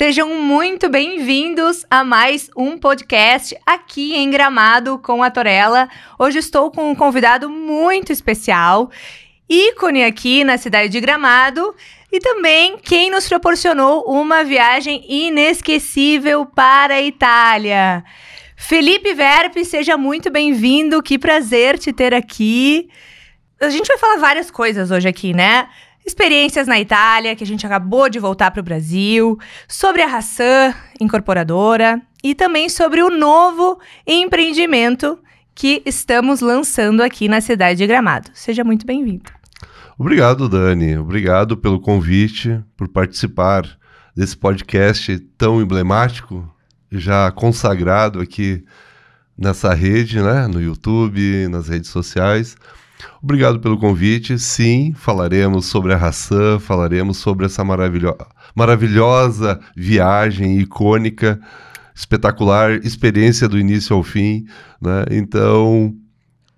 Sejam muito bem-vindos a mais um podcast aqui em Gramado com a Torella. Hoje estou com um convidado muito especial, ícone aqui na cidade de Gramado e também quem nos proporcionou uma viagem inesquecível para a Itália. Felipe Verpi, seja muito bem-vindo, que prazer te ter aqui. A gente vai falar várias coisas hoje aqui, né? Experiências na Itália, que a gente acabou de voltar para o Brasil, sobre a Hassan Incorporadora e também sobre o novo empreendimento que estamos lançando aqui na cidade de Gramado. Seja muito bem-vindo. Obrigado, Dani. Obrigado pelo convite, por participar desse podcast tão emblemático, já consagrado aqui nessa rede, né? No YouTube, nas redes sociais. Obrigado pelo convite. Sim, falaremos sobre a Hassan, falaremos sobre essa maravilhosa viagem icônica, espetacular, experiência do início ao fim, né? Então,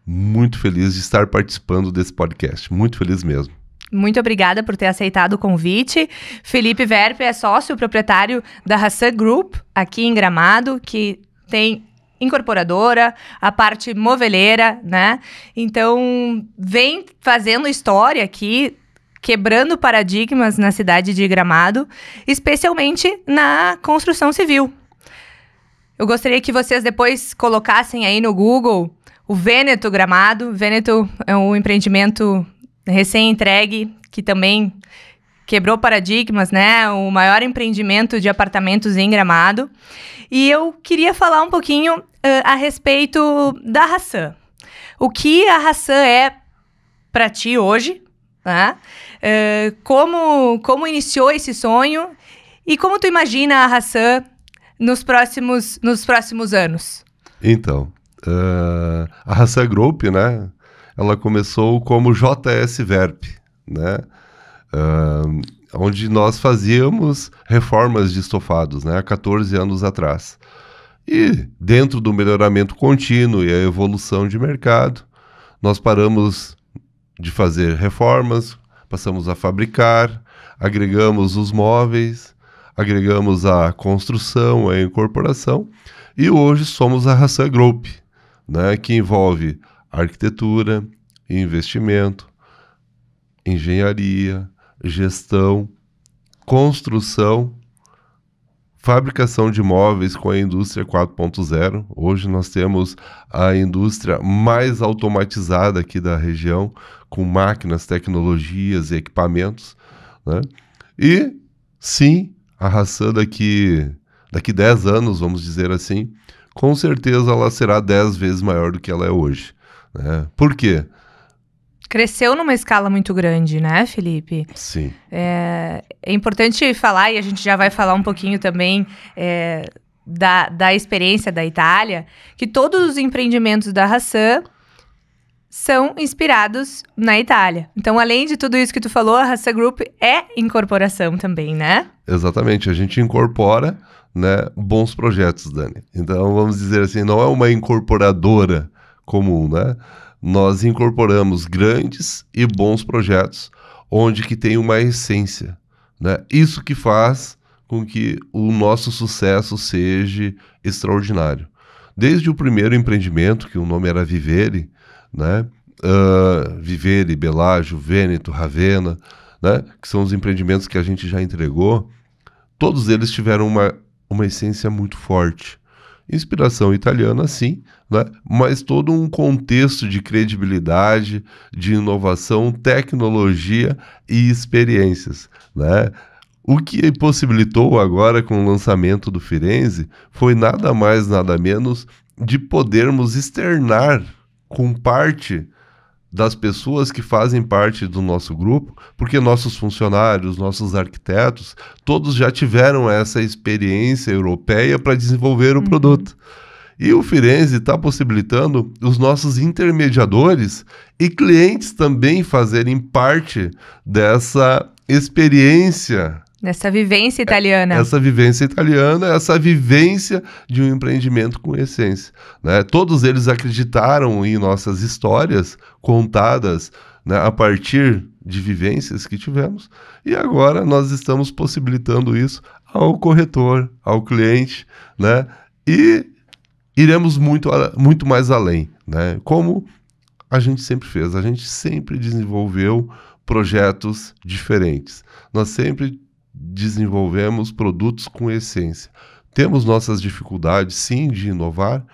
muito feliz de estar participando desse podcast, muito feliz mesmo. Muito obrigada por ter aceitado o convite. Felipe Verpi é sócio proprietário da Hassan Group, aqui em Gramado, que tem incorporadora, a parte moveleira, né? Então, vem fazendo história aqui, quebrando paradigmas na cidade de Gramado, especialmente na construção civil. Eu gostaria que vocês depois colocassem aí no Google o Vêneto Gramado. Vêneto é um empreendimento recém-entregue que também quebrou paradigmas, né? O maior empreendimento de apartamentos em Gramado. E eu queria falar um pouquinho a respeito da Hassan. O que a Hassan é para ti hoje, né? Como iniciou esse sonho e como tu imagina a Hassan nos próximos anos? Então, a Hassan Group, né? Ela começou como JS Verp, né? Onde nós fazíamos reformas de estofados, né, há 14 anos atrás. E dentro do melhoramento contínuo e a evolução de mercado, nós paramos de fazer reformas, passamos a fabricar, agregamos os móveis, agregamos a construção, a incorporação, e hoje somos a Hassan Group, né, que envolve arquitetura, investimento, engenharia, gestão, construção, fabricação de móveis com a indústria 4.0. Hoje nós temos a indústria mais automatizada aqui da região, com máquinas, tecnologias e equipamentos, né? E sim, a Hassan daqui 10 anos, vamos dizer assim, com certeza ela será 10 vezes maior do que ela é hoje, né? Por quê? Cresceu numa escala muito grande, né, Felipe? Sim. É importante falar, e a gente já vai falar um pouquinho também da experiência da Itália, que todos os empreendimentos da Hassan são inspirados na Itália. Então, além de tudo isso que tu falou, a Hassan Group é incorporação também, né? Exatamente, a gente incorpora, né, bons projetos, Dani. Então, vamos dizer assim, não é uma incorporadora comum, né? Nós incorporamos grandes e bons projetos, onde que tem uma essência, né? Isso que faz com que o nosso sucesso seja extraordinário. Desde o primeiro empreendimento, que o nome era Vivere, né? Vivere, Bellagio, Vêneto, Ravenna, né? Que são os empreendimentos que a gente já entregou, todos eles tiveram uma essência muito forte. Inspiração italiana, sim, né? Mas todo um contexto de credibilidade, de inovação, tecnologia e experiências, né? O que possibilitou agora com o lançamento do Firenze foi nada mais, nada menos de podermos externar com parte das pessoas que fazem parte do nosso grupo, porque nossos funcionários, nossos arquitetos, todos já tiveram essa experiência europeia para desenvolver o produto. E o Firenze está possibilitando os nossos intermediadores e clientes também fazerem parte dessa experiência. Dessa vivência italiana. Essa vivência italiana, essa vivência de um empreendimento com essência, né? Todos eles acreditaram em nossas histórias contadas, né, a partir de vivências que tivemos, e agora nós estamos possibilitando isso ao corretor, ao cliente, né? E iremos muito mais além, né? Como a gente sempre fez, a gente sempre desenvolveu projetos diferentes. Nós sempre desenvolvemos produtos com essência. Temos nossas dificuldades, sim, de inovar,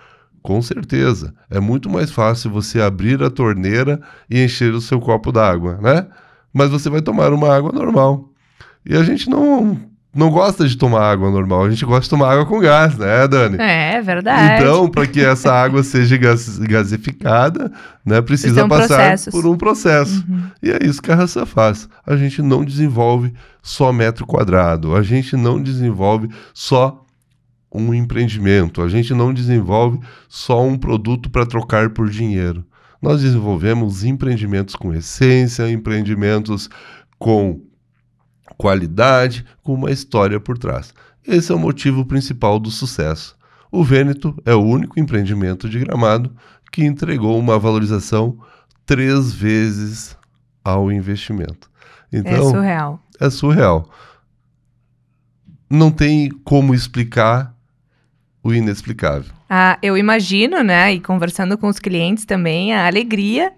com certeza. É muito mais fácil você abrir a torneira e encher o seu copo d'água, né? Mas você vai tomar uma água normal. E a gente não gosta de tomar água normal, a gente gosta de tomar água com gás, né, Dani? É verdade. Então, para que essa água seja gasificada, né, precisa passar por um processo. E é isso que a Hassan faz. A gente não desenvolve só metro quadrado, a gente não desenvolve só um empreendimento, a gente não desenvolve só um produto para trocar por dinheiro. Nós desenvolvemos empreendimentos com essência, empreendimentos com qualidade, com uma história por trás. Esse é o motivo principal do sucesso. O Vêneto é o único empreendimento de Gramado que entregou uma valorização 3 vezes ao investimento. Então, é surreal. É surreal. Não tem como explicar o inexplicável. Eu imagino, né, e conversando com os clientes também, a alegria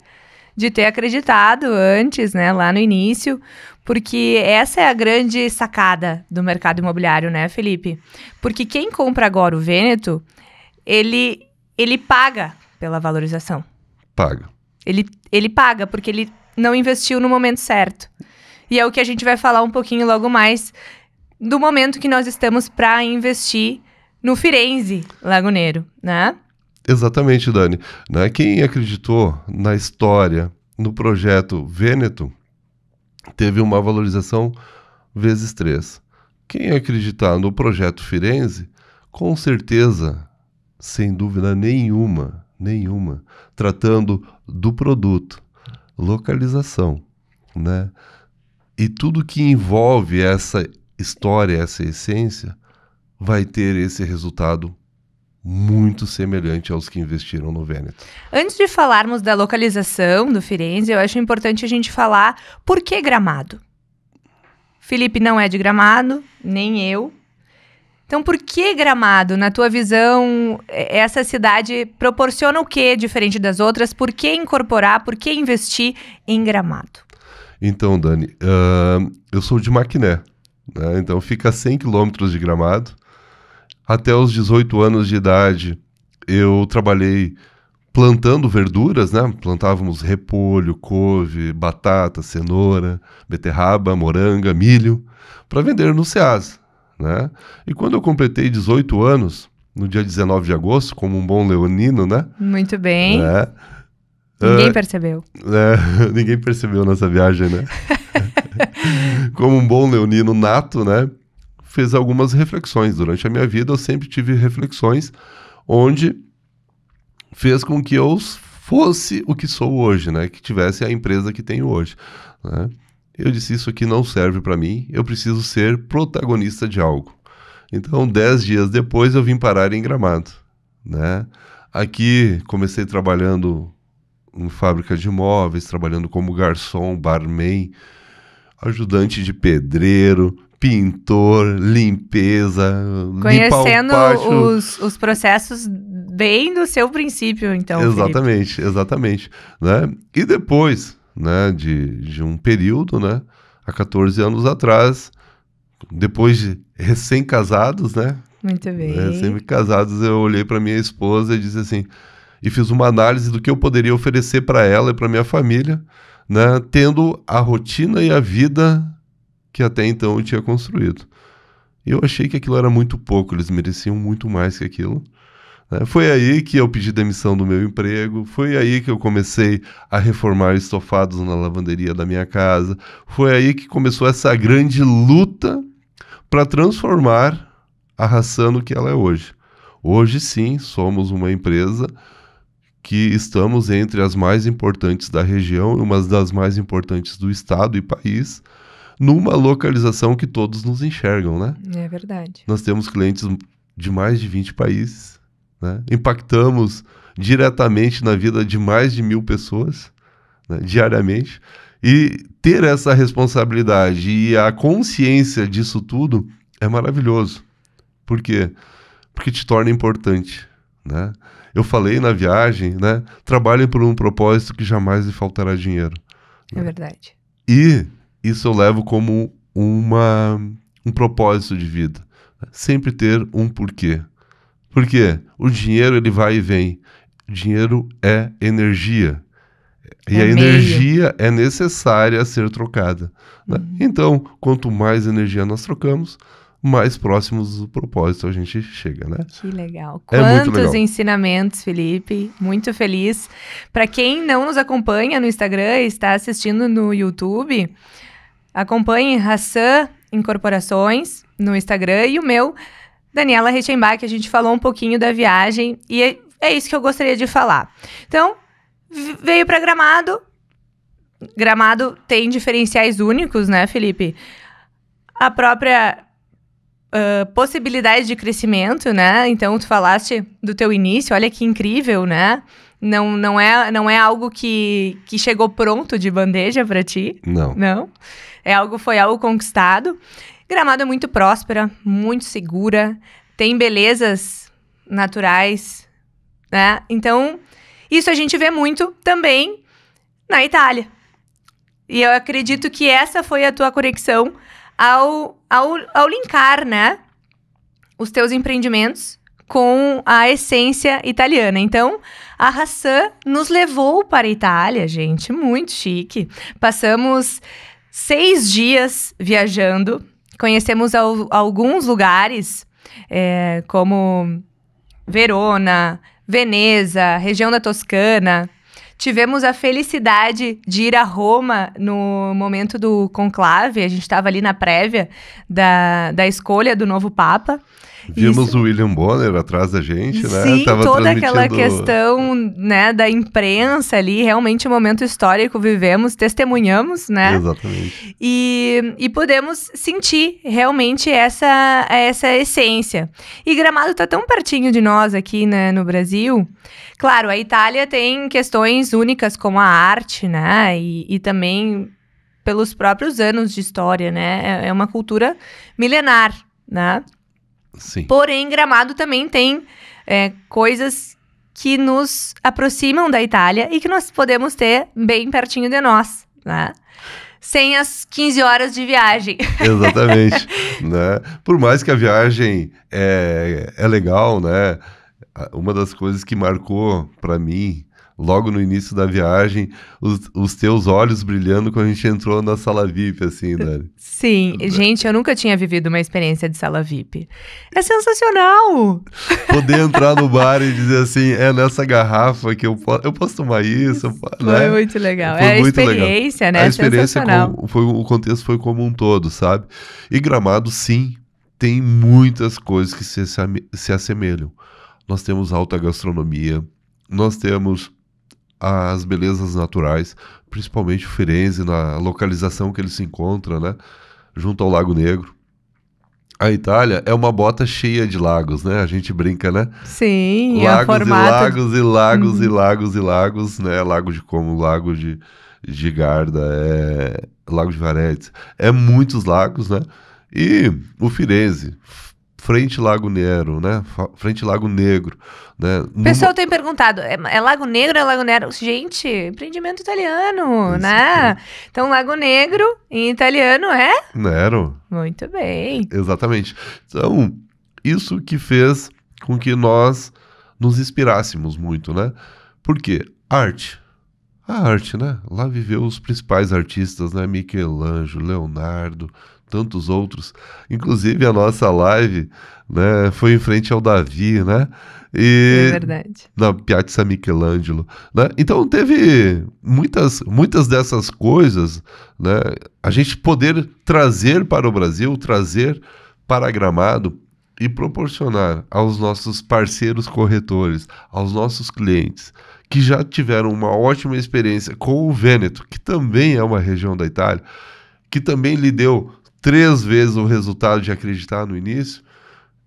de ter acreditado antes, né, lá no início, porque essa é a grande sacada do mercado imobiliário, né, Felipe? Porque quem compra agora o Vêneto, ele paga pela valorização. Paga. Ele paga porque ele não investiu no momento certo. E é o que a gente vai falar um pouquinho logo mais do momento que nós estamos para investir no Firenze Lagoneiro, né? Exatamente, Dani. Né? Quem acreditou na história, no projeto Vêneto, teve uma valorização vezes 3. Quem acreditar no projeto Firenze, com certeza, sem dúvida nenhuma, tratando do produto, localização, né? E tudo que envolve essa história, essa essência, vai ter esse resultado muito semelhante aos que investiram no Vêneto. Antes de falarmos da localização do Firenze, eu acho importante a gente falar por que Gramado. Felipe não é de Gramado, nem eu. Então, por que Gramado? Na tua visão, essa cidade proporciona o que diferente das outras? Por que incorporar, por que investir em Gramado? Então, Dani, eu sou de Maquiné, né? Então fica a 100 quilômetros de Gramado. Até os 18 anos de idade, eu trabalhei plantando verduras, né? Plantávamos repolho, couve, batata, cenoura, beterraba, moranga, milho, para vender no Ceasa, né? E quando eu completei 18 anos, no dia 19 de agosto, como um bom leonino, né? Muito bem. Né? Ninguém percebeu. Ninguém percebeu nessa viagem, né? Como um bom leonino nato, né? Fez algumas reflexões. Durante a minha vida, eu sempre tive reflexões onde fez com que eu fosse o que sou hoje, né? Que tivesse a empresa que tenho hoje, né? Eu disse, isso aqui não serve para mim, eu preciso ser protagonista de algo. Então, 10 dias depois, eu vim parar em Gramado, né? Aqui, comecei trabalhando em fábrica de móveis, trabalhando como garçom, barman, ajudante de pedreiro, pintor, limpeza, conhecendo os processos bem do seu princípio, então. Exatamente, Felipe. Exatamente. Né? E depois, né, de um período, né, há 14 anos atrás, depois de recém-casados, né? Muito bem. Recém-casados, eu olhei para minha esposa e disse assim, e fiz uma análise do que eu poderia oferecer para ela e para minha família, né, tendo a rotina e a vida que até então eu tinha construído. E eu achei que aquilo era muito pouco, eles mereciam muito mais que aquilo. Né? Foi aí que eu pedi demissão do meu emprego, foi aí que eu comecei a reformar estofados na lavanderia da minha casa, foi aí que começou essa grande luta para transformar a Hassan no que ela é hoje. Hoje sim, somos uma empresa que estamos entre as mais importantes da região e uma das mais importantes do estado e país, numa localização que todos nos enxergam, né? É verdade. Nós temos clientes de mais de 20 países, né? Impactamos diretamente na vida de mais de 1.000 pessoas, né, diariamente. E ter essa responsabilidade e a consciência disso tudo é maravilhoso. Por quê? Porque te torna importante, né? Eu falei na viagem, né? Trabalhem por um propósito que jamais lhe faltará dinheiro. É verdade. E isso eu levo como um propósito de vida. Sempre ter um porquê. Por quê? O dinheiro, ele vai e vem. O dinheiro é energia. E a energia é necessária a ser trocada. Né? Então, quanto mais energia nós trocamos, mais próximos do propósito a gente chega, né? Que legal. Muito legal. Quantos ensinamentos, Felipe. Muito feliz. Para quem não nos acompanha no Instagram e está assistindo no YouTube, acompanhe Hassan Incorporações no Instagram e o meu, Daniela Reichenbach. A gente falou um pouquinho da viagem e é isso que eu gostaria de falar. Então, veio para Gramado. Gramado tem diferenciais únicos, né, Felipe? A própria possibilidade de crescimento, né? Então, tu falaste do teu início, olha que incrível, né? Não é algo que chegou pronto de bandeja para ti. Não. Foi algo conquistado. Gramado é muito próspera, muito segura, tem belezas naturais, né? Então, isso a gente vê muito também na Itália. E eu acredito que essa foi a tua conexão ao linkar, né, os teus empreendimentos com a essência italiana. Então, a Hassan nos levou para a Itália, gente, muito chique. Passamos 6 dias viajando, conhecemos alguns lugares, como Verona, Veneza, região da Toscana. Tivemos a felicidade de ir a Roma no momento do conclave. A gente estava ali na prévia da escolha do novo Papa. Vimos o William Bonner atrás da gente, né? Sim, toda aquela questão, né, da imprensa ali. Realmente um momento histórico vivemos, testemunhamos, né? Exatamente. E podemos sentir realmente essa essência. E Gramado está tão pertinho de nós aqui, né, no Brasil. Claro, a Itália tem questões únicas como a arte, né? E também pelos próprios anos de história, né? É uma cultura milenar, né? Sim. Porém, Gramado também tem coisas que nos aproximam da Itália e que nós podemos ter bem pertinho de nós, né? Sem as 15 horas de viagem. Exatamente. Né? Por mais que a viagem é legal, né? Uma das coisas que marcou para mim, logo no início da viagem, os teus olhos brilhando quando a gente entrou na sala VIP, assim, Dani. Sim, gente, eu nunca tinha vivido uma experiência de sala VIP. É sensacional! Poder entrar no bar e dizer assim, nessa garrafa que eu posso tomar isso. Foi muito legal. Foi a experiência, legal. Né? A experiência, o contexto foi como um todo, sabe? E Gramado, sim, tem muitas coisas que se assemelham. Nós temos alta gastronomia, nós temos as belezas naturais, principalmente Firenze, na localização que ele se encontra, né? Junto ao Lago Negro. A Itália é uma bota cheia de lagos, né? A gente brinca, né? Sim, lagos e lagos e lagos e lagos e lagos, né? Lago de Como, Lago de Garda, Lago de Varese. É muitos lagos, né? E o Firenze, frente Lago Nero, né? Frente Lago Negro, né? O pessoal tem perguntado, é Lago Negro ou é Lago Nero? Gente, empreendimento italiano, isso, né? Então, Lago Negro, em italiano, é? Nero. Muito bem. Exatamente. Então, isso que fez com que nós nos inspirássemos muito, né? Por quê? Arte. A arte, né? Lá viveu os principais artistas, né? Michelangelo, Leonardo, tantos outros. Inclusive a nossa live, né, foi em frente ao Davi, né? É verdade. Na Piazza Michelangelo, né? Então teve muitas dessas coisas, né? A gente poder trazer para o Brasil, trazer para Gramado e proporcionar aos nossos parceiros corretores, aos nossos clientes, que já tiveram uma ótima experiência com o Vêneto, que também é uma região da Itália, que também lhe deu 3 vezes o resultado de acreditar no início.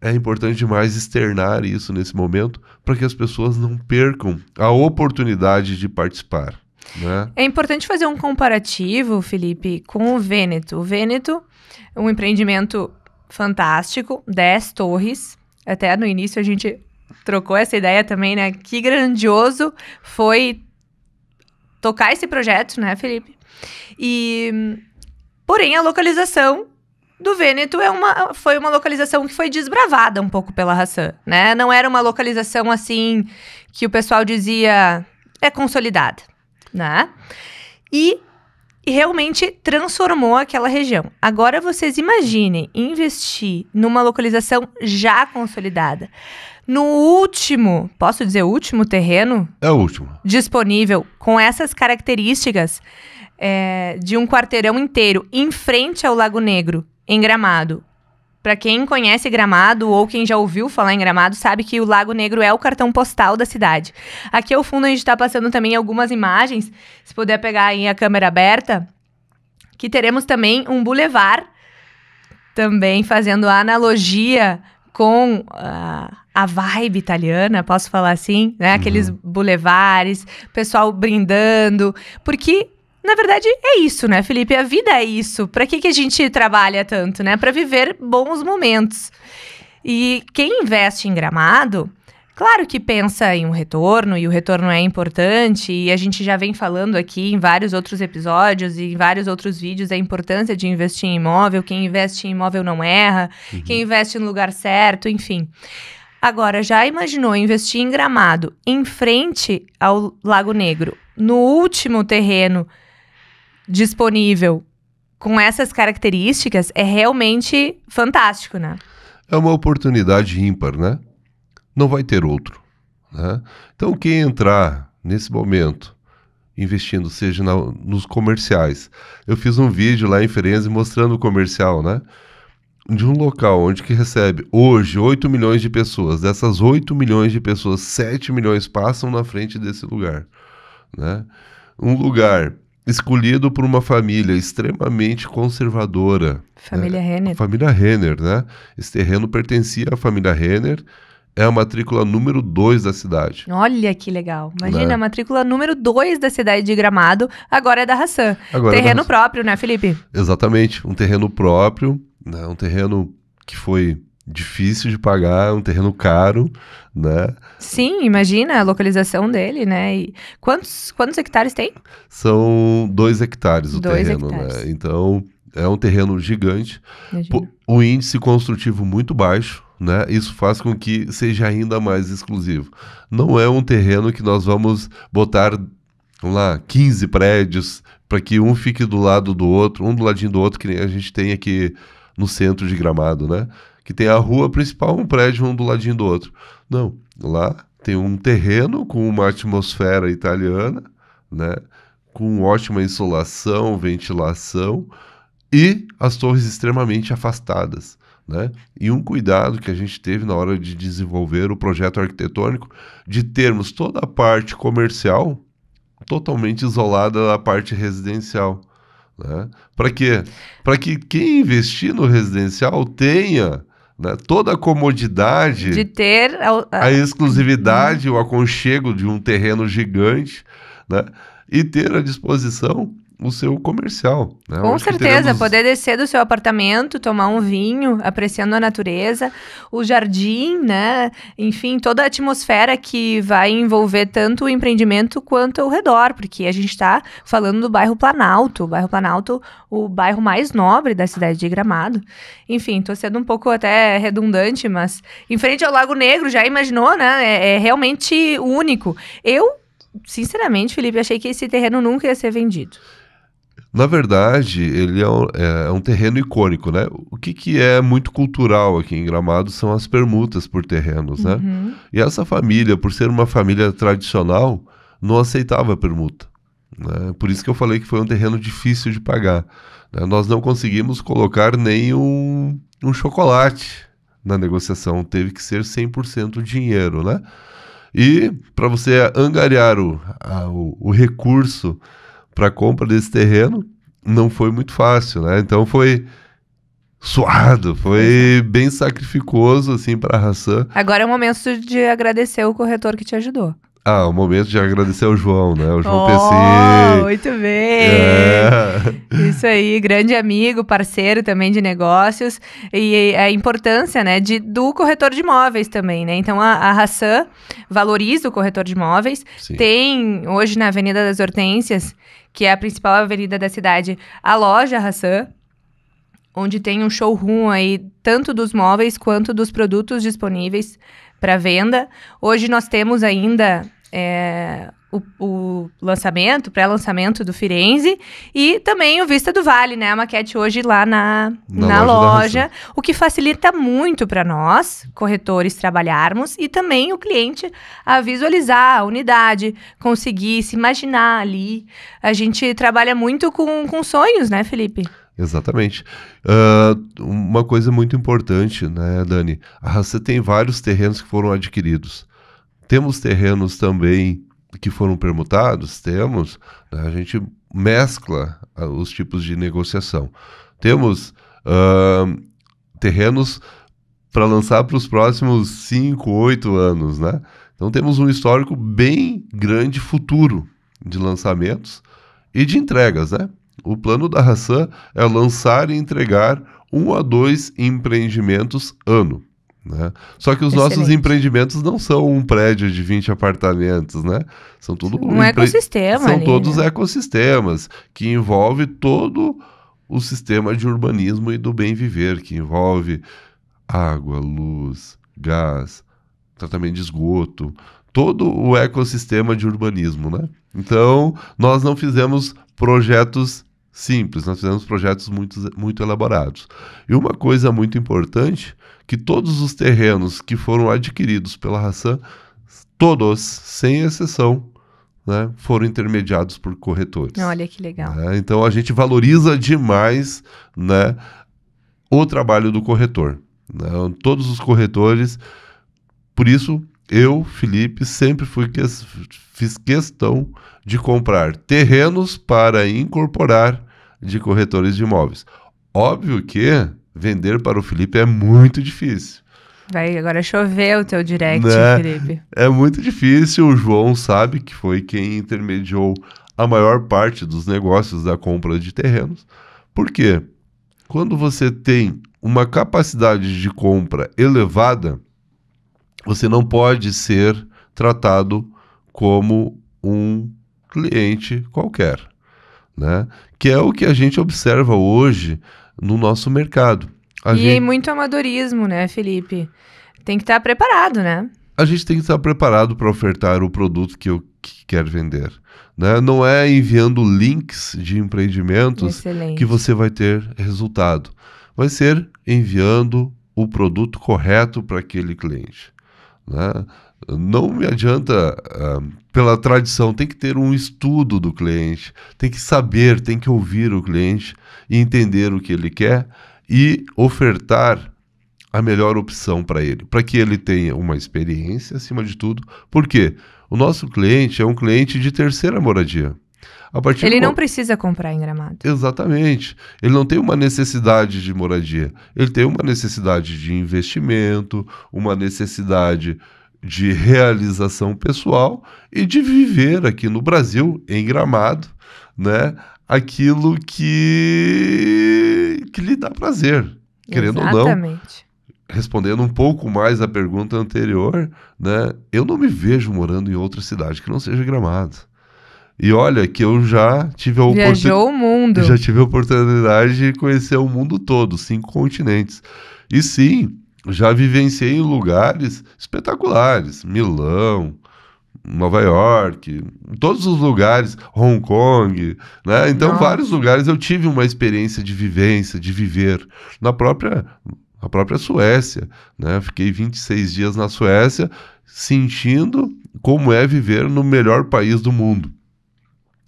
É importante demais externar isso nesse momento para que as pessoas não percam a oportunidade de participar, né? É importante fazer um comparativo, Felipe, com o Vêneto. O Vêneto é um empreendimento fantástico, 10 torres. Até no início a gente trocou essa ideia também, né? Que grandioso foi tocar esse projeto, né, Felipe? Porém, a localização do Vêneto foi uma localização que foi desbravada um pouco pela Hassan, né? Não era uma localização, assim, que o pessoal dizia é consolidada, né? E realmente transformou aquela região. Agora vocês imaginem investir numa localização já consolidada. No último, posso dizer último terreno? É o último. Disponível, com essas características de um quarteirão inteiro em frente ao Lago Negro, em Gramado. Para quem conhece Gramado ou quem já ouviu falar em Gramado, sabe que o Lago Negro é o cartão postal da cidade. Aqui ao fundo a gente está passando também algumas imagens, se puder pegar aí a câmera aberta, que teremos também um bulevar, também fazendo a analogia com a vibe italiana, posso falar assim, né? Aqueles bulevares, pessoal brindando, porque na verdade é isso, né, Felipe? A vida é isso. Para que a gente trabalha tanto, né? Para viver bons momentos. E quem investe em Gramado, claro que pensa em um retorno, e o retorno é importante, e a gente já vem falando aqui em vários outros episódios e em vários outros vídeos a importância de investir em imóvel. Quem investe em imóvel não erra, quem investe no lugar certo, enfim. Agora, já imaginou investir em Gramado, em frente ao Lago Negro, no último terreno disponível, com essas características, é realmente fantástico, né? É uma oportunidade ímpar, né? Não vai ter outro, né? Então, quem entrar nesse momento, investindo, seja nos comerciais. Eu fiz um vídeo lá em Firenze mostrando o comercial, né? De um local onde que recebe hoje 8 milhões de pessoas. Dessas 8 milhões de pessoas, 7 milhões passam na frente desse lugar, né? Um lugar escolhido por uma família extremamente conservadora. Família Renner. A família Renner, né? Esse terreno pertencia à família Renner. É a matrícula número 2 da cidade. Olha que legal. Imagina, né? a matrícula número 2 da cidade de Gramado, agora é da Hassan. Terreno próprio, né, Felipe? Exatamente. Um terreno próprio, né? Um terreno que foi difícil de pagar, um terreno caro, né? Sim, imagina a localização dele, né? E quantos hectares tem? São 2 hectares o 2 terreno, hectares. né? Então, é um terreno gigante. Imagina. O índice construtivo muito baixo, né? Isso faz com que seja ainda mais exclusivo. Não é um terreno que nós vamos botar, vamos lá, 15 prédios para que um fique do lado do outro, um do ladinho do outro, que nem a gente tem aqui no centro de Gramado, né? Que tem a rua principal, um prédio, um do ladinho do outro. Não, lá tem um terreno com uma atmosfera italiana, né? Com ótima insolação, ventilação e as torres extremamente afastadas, né? E um cuidado que a gente teve na hora de desenvolver o projeto arquitetônico, de termos toda a parte comercial totalmente isolada da parte residencial, né? Para quê? Para que quem investir no residencial tenha, né, toda a comodidade, de ter a exclusividade, o aconchego de um terreno gigante, né? E ter à disposição o seu comercial, né? Com certeza, poder descer do seu apartamento, tomar um vinho, apreciando a natureza, o jardim, né? Enfim, toda a atmosfera que vai envolver tanto o empreendimento quanto ao redor, porque a gente está falando do bairro Planalto, o bairro mais nobre da cidade de Gramado. Enfim, tô sendo um pouco até redundante, mas em frente ao Lago Negro, já imaginou, né? É realmente único. Eu, sinceramente, Felipe, achei que esse terreno nunca ia ser vendido. Na verdade, ele é um terreno icônico, né? O que é muito cultural aqui em Gramado são as permutas por terrenos, né? E essa família, por ser uma família tradicional, não aceitava a permuta, né? Por isso que eu falei que foi um terreno difícil de pagar, né? Nós não conseguimos colocar nem um chocolate na negociação, teve que ser 100% dinheiro, né? E para você angariar o recurso para a compra desse terreno, não foi muito fácil, né? Então foi suado, foi bem sacrificoso, assim, para a Hassan. Agora é o momento de agradecer o corretor que te ajudou. O momento de agradecer ao João, né? O João Oh, PC. muito bem! Isso aí, grande amigo, parceiro também de negócios. E a importância, né, do corretor de imóveis também, né? Então, a Hassan valoriza o corretor de imóveis. Sim. Tem, hoje, na Avenida das Hortênsias, que é a principal avenida da cidade, a loja Hassan, onde tem um showroom aí, tanto dos móveis quanto dos produtos disponíveis para venda. Hoje nós temos ainda o lançamento, pré-lançamento do Firenze e também o Vista do Vale, né? A maquete hoje lá na loja, o que facilita muito para nós, corretores, trabalharmos e também o cliente a visualizar a unidade, conseguir se imaginar ali. A gente trabalha muito com sonhos, né, Felipe? Exatamente. Uma coisa muito importante, né, Dani? A Hassan tem vários terrenos que foram adquiridos. Temos terrenos também que foram permutados? Temos. Né, a gente mescla os tipos de negociação. Temos terrenos para lançar para os próximos 5, 8 anos, né? Então temos um histórico bem grande futuro de lançamentos e de entregas, né? O plano da Hassan é lançar e entregar 1 a 2 empreendimentos ano. Né? Só que os nossos empreendimentos não são um prédio de 20 apartamentos, né? São tudo um ecossistema. São ali, todos né? ecossistemas que envolve todo o sistema de urbanismo e do bem viver, que envolve água, luz, gás, tratamento de esgoto, todo o ecossistema de urbanismo, né? Então, nós não fizemos projetos simples, nós fizemos projetos muito elaborados. E uma coisa muito importante, que todos os terrenos que foram adquiridos pela Hassan, todos, sem exceção, né, foram intermediados por corretores. Olha que legal. Né? Então, a gente valoriza demais, né, o trabalho do corretor. Né? Todos os corretores, por isso, eu, Felipe, sempre fiz questão de comprar terrenos para incorporar de corretores de imóveis. Óbvio que vender para o Felipe é muito difícil. Vai agora chover o teu direct, né? Felipe. É muito difícil. O João sabe que foi quem intermediou a maior parte dos negócios da compra de terrenos. Por quê? Quando você tem uma capacidade de compra elevada, você não pode ser tratado como um cliente qualquer, né? Que é o que a gente observa hoje no nosso mercado. Muito amadorismo, né, Felipe? Tem que estar preparado, né? A gente tem que estar preparado para ofertar o produto que quer vender. Né? Não é enviando links de empreendimentos que você vai ter resultado. Vai ser enviando o produto correto para aquele cliente. Né? Não me adianta, pela tradição, tem que ter um estudo do cliente, tem que saber, tem que ouvir o cliente e entender o que ele quer e ofertar a melhor opção para ele, para que ele tenha uma experiência acima de tudo. Por quê? O nosso cliente é um cliente de terceira moradia. Ele não precisa comprar em Gramado. Exatamente. Ele não tem uma necessidade de moradia. Ele tem uma necessidade de investimento, uma necessidade de realização pessoal e de viver aqui no Brasil, em Gramado, né? Aquilo que lhe dá prazer, querendo ou não. Exatamente. Respondendo um pouco mais à pergunta anterior, né? Eu não me vejo morando em outra cidade que não seja Gramado. E olha que eu já tive a Viajou o mundo. Já tive a oportunidade de conhecer o mundo todo, 5 continentes. E sim, já vivenciei em lugares espetaculares. Milão, Nova York, todos os lugares, Hong Kong, né? Então, vários lugares eu tive uma experiência de vivência, de viver. Na própria Suécia, né? Fiquei 26 dias na Suécia, sentindo como é viver no melhor país do mundo.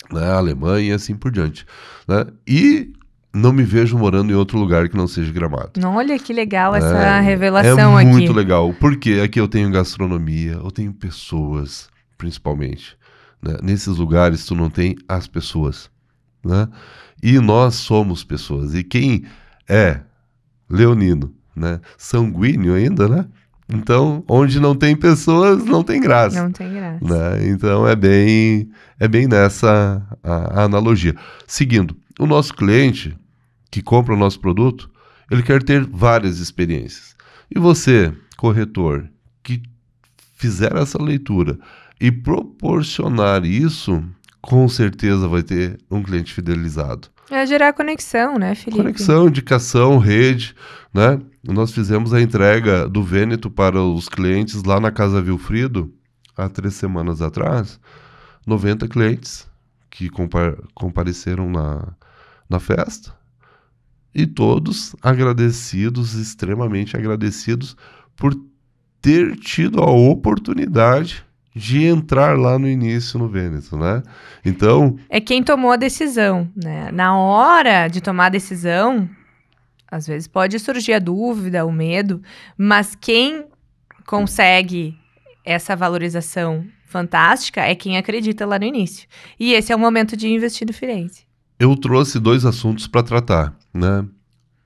Né, Alemanha e assim por diante. Né? E não me vejo morando em outro lugar que não seja Gramado. Olha que legal essa revelação aqui. É muito legal, porque aqui eu tenho gastronomia, eu tenho pessoas, principalmente. Né? Nesses lugares tu não tem as pessoas. Né? E nós somos pessoas. E quem é leonino, né? Sanguíneo ainda, né? Então, onde não tem pessoas, não tem graça. Não tem graça. Né? Então, é bem nessa a analogia. Seguindo, o nosso cliente que compra o nosso produto, ele quer ter várias experiências. E você, corretor, que fizer essa leitura e proporcionar isso, com certeza vai ter um cliente fidelizado. É gerar conexão, né, Felipe? Conexão, indicação, rede, né? Nós fizemos a entrega do Vêneto para os clientes lá na Casa Vilfrido, há 3 semanas atrás. 90 clientes que compareceram na festa. E todos agradecidos, extremamente agradecidos, por ter tido a oportunidade de entrar lá no início no Vêneto, né? Então... É quem tomou a decisão, né? Na hora de tomar a decisão, às vezes pode surgir a dúvida, o medo, mas quem consegue essa valorização fantástica é quem acredita lá no início. E esse é o momento de investir no Firenze. Eu trouxe 2 assuntos para tratar, né?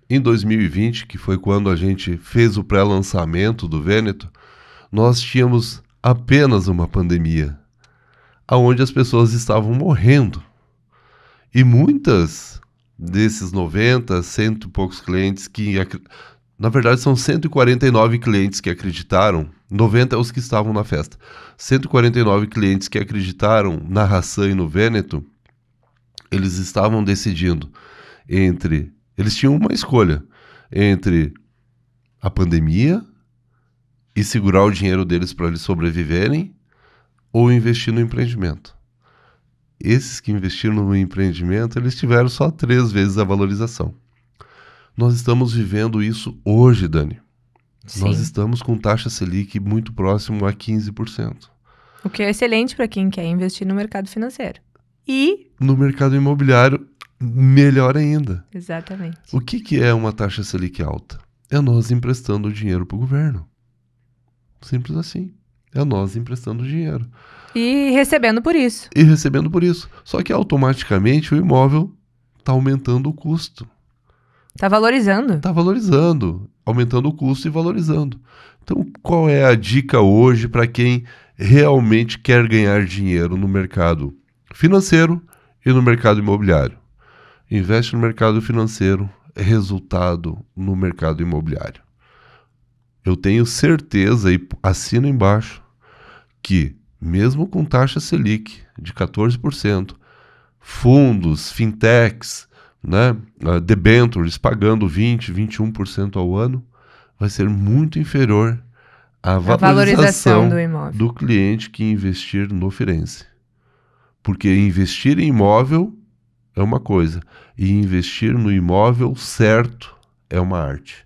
Em 2020, que foi quando a gente fez o pré-lançamento do Vêneto, nós tínhamos apenas uma pandemia, onde as pessoas estavam morrendo. E muitas desses 90, 100 e poucos clientes que... Na verdade, são 149 clientes que acreditaram, 90 é os que estavam na festa. 149 clientes que acreditaram na Hassan e no Vêneto, eles estavam decidindo entre... Eles tinham uma escolha entre a pandemia e segurar o dinheiro deles para eles sobreviverem ou investir no empreendimento. Esses que investiram no empreendimento, eles tiveram só 3 vezes a valorização. Nós estamos vivendo isso hoje, Dani. Sim. Nós estamos com taxa Selic muito próximo a 15%. O que é excelente para quem quer investir no mercado financeiro. E... no mercado imobiliário, melhor ainda. Exatamente. O que é uma taxa Selic alta? É nós emprestando dinheiro para o governo. Simples assim. É nós emprestando dinheiro. E recebendo por isso. E recebendo por isso. Só que automaticamente o imóvel está aumentando o custo. Está valorizando. Está valorizando. Aumentando o custo e valorizando. Então, qual é a dica hoje para quem realmente quer ganhar dinheiro no mercado financeiro e no mercado imobiliário? Investe no mercado financeiro, resultado no mercado imobiliário. Eu tenho certeza, e assino embaixo, que mesmo com taxa Selic de 14%, fundos, fintechs, né, debentures pagando 20%, 21% ao ano, vai ser muito inferior à valorização do imóvel do cliente que investir no Firenze. Porque investir em imóvel é uma coisa, e investir no imóvel certo é uma arte.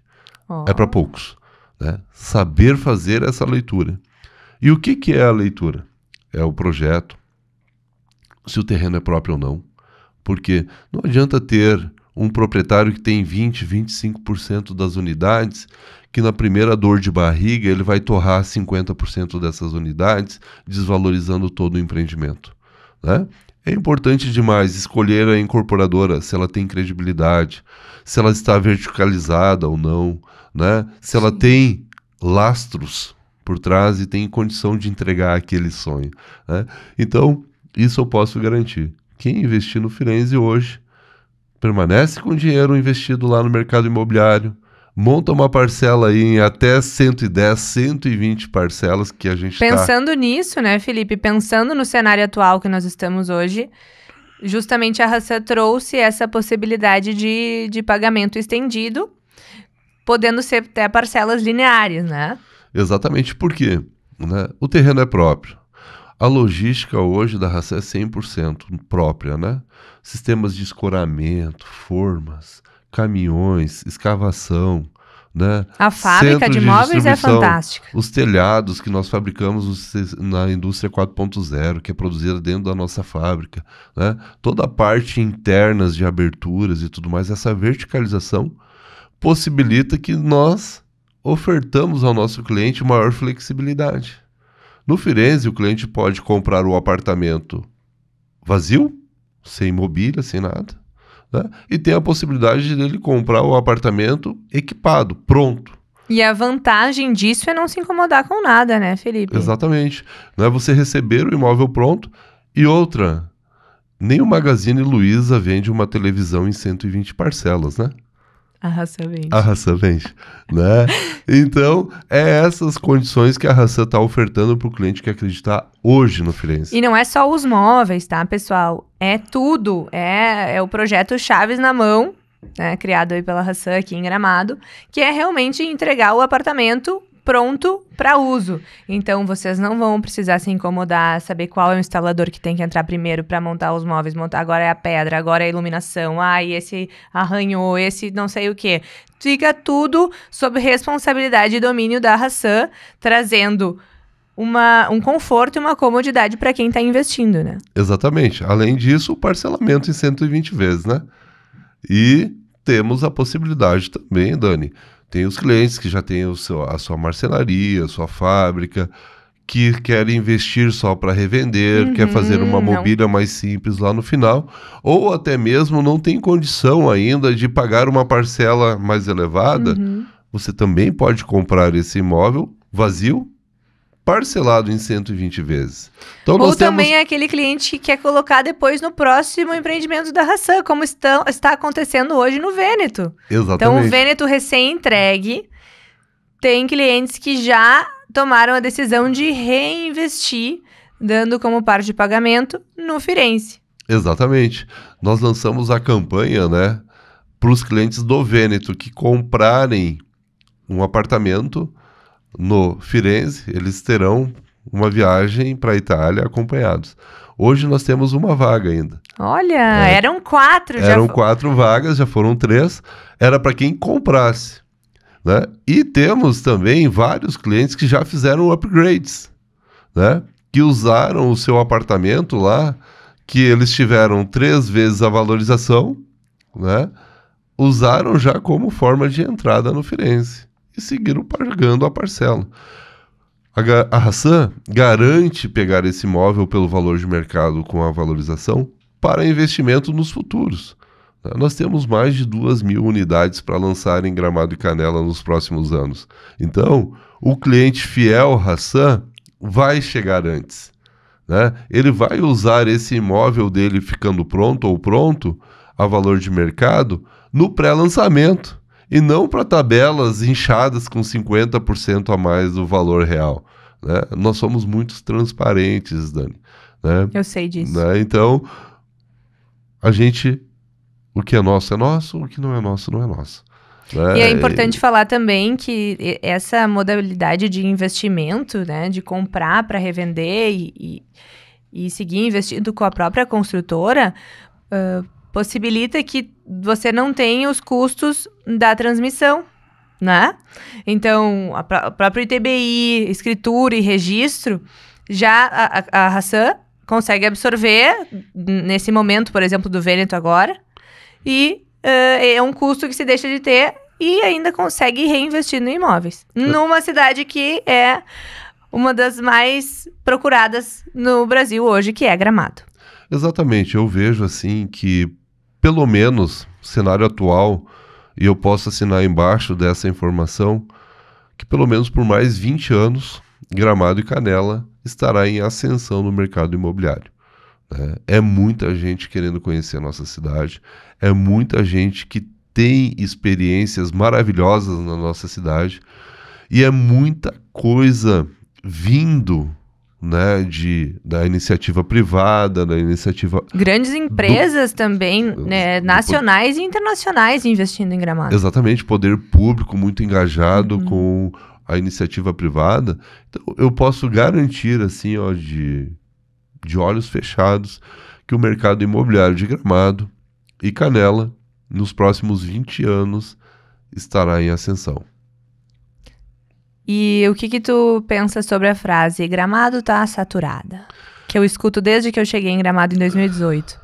É para poucos, né? Saber fazer essa leitura. E o que é a leitura? É o projeto, se o terreno é próprio ou não. Porque não adianta ter um proprietário que tem 20%, 25% das unidades, que na primeira dor de barriga ele vai torrar 50% dessas unidades, desvalorizando todo o empreendimento, né? É importante demais escolher a incorporadora, se ela tem credibilidade, se ela está verticalizada ou não, né? Se ela tem lastros por trás e tem condição de entregar aquele sonho, né? Então, isso eu posso garantir. Quem investir no Firenze hoje permanece com dinheiro investido lá no mercado imobiliário, monta uma parcela aí em até 110, 120 parcelas que a gente Pensando nisso, né, Felipe? Pensando no cenário atual que nós estamos hoje, justamente a Hassan trouxe essa possibilidade de pagamento estendido, podendo ser até parcelas lineares, né? Exatamente, por quê? Né? O terreno é próprio. A logística hoje da Hassan é 100% própria, né? Sistemas de escoramento, formas, caminhões, escavação, né? A fábrica de imóveis é fantástica. Os telhados que nós fabricamos na indústria 4.0, que é produzida dentro da nossa fábrica, né? Toda a parte internas de aberturas e tudo mais, essa verticalização possibilita que nós ofertamos ao nosso cliente maior flexibilidade. No Firenze, o cliente pode comprar o apartamento vazio, sem mobília, sem nada, né? E tem a possibilidade dele comprar o apartamento equipado, pronto. E a vantagem disso é não se incomodar com nada, né, Felipe? Exatamente. Não é você receber o imóvel pronto. E outra, nem o Magazine Luiza vende uma televisão em 120 parcelas, né? A Hassan vende. A Hassan vende, né? Então, é essas condições que a Hassan está ofertando para o cliente que acreditar hoje no Firenze. E não é só os móveis, tá, pessoal? É tudo. É o projeto Chaves na Mão, né, criado aí pela Hassan aqui em Gramado, que é realmente entregar o apartamento pronto para uso. Então, vocês não vão precisar se incomodar, saber qual é o instalador que tem que entrar primeiro para montar os móveis, agora é a pedra, agora é a iluminação, esse arranhou, esse não sei o quê. Fica tudo sob responsabilidade e domínio da Hassan, trazendo um conforto e uma comodidade para quem está investindo, né? Exatamente. Além disso, o parcelamento em 120 vezes, né? E temos a possibilidade também, Dani, tem os clientes que já têm a sua marcenaria, a sua fábrica, que querem investir só para revender, quer fazer uma mobília mais simples lá no final, ou até mesmo não tem condição ainda de pagar uma parcela mais elevada, você também pode comprar esse imóvel vazio, parcelado em 120 vezes. Então, ou também é aquele cliente que quer colocar depois no próximo empreendimento da Hassan, como está acontecendo hoje no Vêneto. Exatamente. Então, o Vêneto recém-entregue, tem clientes que já tomaram a decisão de reinvestir, dando como parte de pagamento no Firenze. Exatamente. Nós lançamos a campanha, né, para os clientes do Vêneto que comprarem um apartamento no Firenze, eles terão uma viagem para a Itália acompanhados. Hoje nós temos uma vaga ainda. Olha, eram 4 já. Eram 4 vagas, já foram 3. Era para quem comprasse, né? E temos também vários clientes que já fizeram upgrades, né? Que usaram o seu apartamento lá, que eles tiveram 3 vezes a valorização, né? Usaram já como forma de entrada no Firenze e seguiram pagando a parcela. A Hassan garante pegar esse imóvel pelo valor de mercado com a valorização para investimento nos futuros. Nós temos mais de 2.000 unidades para lançar em Gramado e Canela nos próximos anos. Então, o cliente fiel Hassan vai chegar antes, né? Ele vai usar esse imóvel dele ficando pronto ou pronto a valor de mercado no pré-lançamento. E não para tabelas inchadas com 50% a mais do valor real, né? Nós somos muito transparentes, Dani, né? Eu sei disso. Né? Então, o que é nosso, o que não é nosso, não é nosso. Né? E é importante falar também que essa modalidade de investimento, né, de comprar para revender e seguir investindo com a própria construtora, possibilita que você não tenha os custos da transmissão, né? Então, a própria ITBI, escritura e registro, já a Hassan consegue absorver nesse momento, por exemplo, do Vêneto agora, e é um custo que se deixa de ter e ainda consegue reinvestir em imóveis. Numa cidade que é uma das mais procuradas no Brasil hoje, que é Gramado. Exatamente, eu vejo assim que pelo menos, cenário atual, e eu posso assinar embaixo dessa informação, que pelo menos por mais 20 anos, Gramado e Canela estará em ascensão no mercado imobiliário, né? É muita gente querendo conhecer a nossa cidade, é muita gente que tem experiências maravilhosas na nossa cidade, e é muita coisa vindo, né, da iniciativa privada, da iniciativa... Grandes empresas também, né, nacionais e internacionais investindo em Gramado. Exatamente, poder público muito engajado com a iniciativa privada. Então, eu posso garantir, assim, ó, de olhos fechados, que o mercado imobiliário de Gramado e Canela, nos próximos 20 anos, estará em ascensão. E o que tu pensa sobre a frase Gramado tá saturada? Que eu escuto desde que eu cheguei em Gramado em 2018.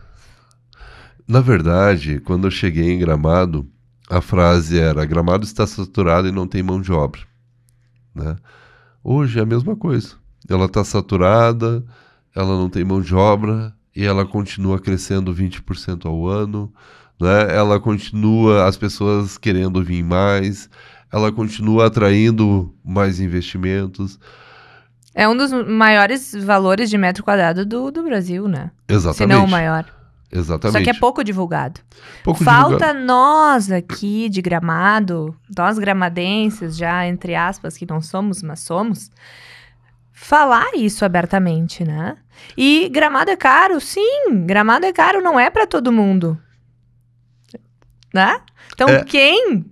Na verdade, quando eu cheguei em Gramado, a frase era Gramado está saturada e não tem mão de obra, né? Hoje é a mesma coisa. Ela está saturada, ela não tem mão de obra e ela continua crescendo 20% ao ano, né? Ela continua, as pessoas querendo vir mais, ela continua atraindo mais investimentos. É um dos maiores valores de metro quadrado do Brasil, né? Exatamente. Se não o maior. Exatamente. Só que é pouco divulgado. Pouco Falta divulgado. nós aqui de Gramado, nós gramadenses, já entre aspas, que não somos, mas somos, falar isso abertamente, né? E Gramado é caro, sim, Gramado é caro, não é pra todo mundo. Né? Então, quem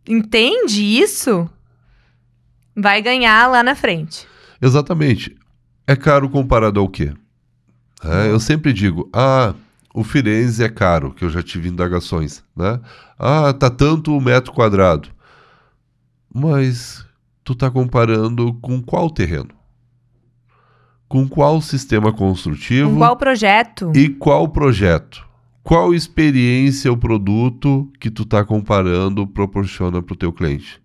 entende isso vai ganhar lá na frente. Exatamente. É caro comparado ao quê? Eu sempre digo, o Firenze é caro, que eu já tive indagações, né? Tá tanto o metro quadrado. Mas tu tá comparando com qual terreno? Com qual sistema construtivo? Com qual projeto? E qual projeto? Qual experiência o produto que tu tá comparando proporciona pro teu cliente?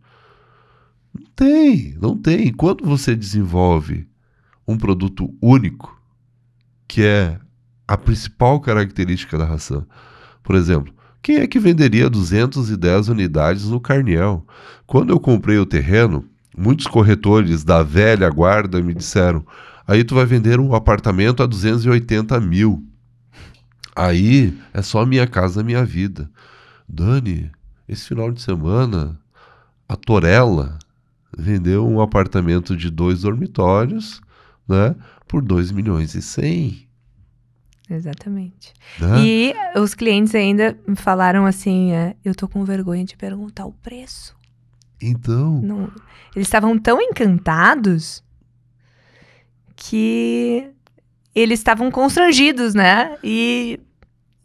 Não tem. Quando você desenvolve um produto único, que é a principal característica da ração. Por exemplo, quem é que venderia 210 unidades no Carniel? Quando eu comprei o terreno, muitos corretores da velha guarda me disseram, aí tu vai vender um apartamento a 280 mil. Aí é só minha casa, minha vida. Dani, esse final de semana, a Torella vendeu um apartamento de 2 dormitórios, né, por 2 milhões e 100. Exatamente. Né? E os clientes ainda falaram assim, eu tô com vergonha de perguntar o preço. Então... Não, eles estavam tão encantados que eles estavam constrangidos, né? E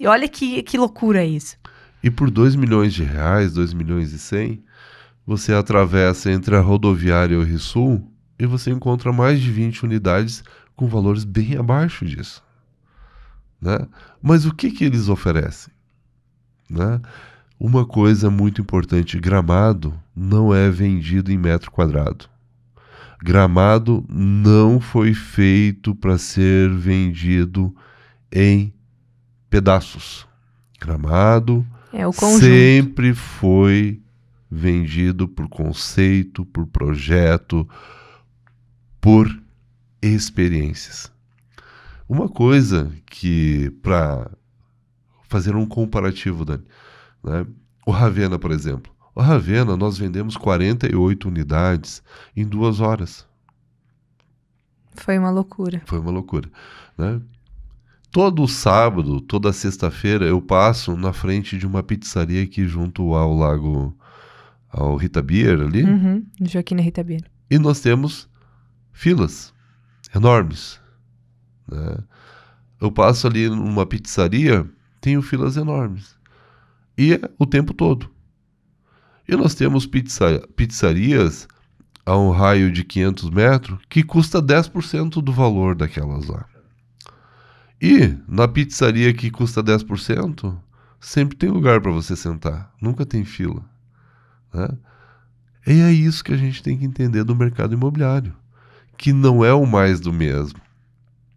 olha que loucura isso. E por 2 milhões de reais, 2 milhões e 100, você atravessa entre a rodoviária e o Rio-Sul e você encontra mais de 20 unidades com valores bem abaixo disso. Né? Mas o que eles oferecem? Né? Uma coisa muito importante, Gramado não é vendido em metro quadrado. Gramado não foi feito para ser vendido em pedaços. Gramado sempre foi vendido por conceito, por projeto, por experiências. Uma coisa que, para fazer um comparativo, Dani, né? O Ravenna, por exemplo. O Ravenna, nós vendemos 48 unidades em 2 horas. Foi uma loucura. Foi uma loucura. Né? Todo sábado, toda sexta-feira, eu passo na frente de uma pizzaria aqui junto ao lago, ao Rita Beer ali. Joaquina Rita Beer. E nós temos filas enormes. Né? Eu passo ali numa pizzaria, tenho filas enormes. E é o tempo todo. E nós temos pizzarias a um raio de 500 metros que custa 10% do valor daquelas lá. E na pizzaria que custa 10%, sempre tem lugar para você sentar. Nunca tem fila. Né? E é isso que a gente tem que entender do mercado imobiliário. Que não é o mais do mesmo.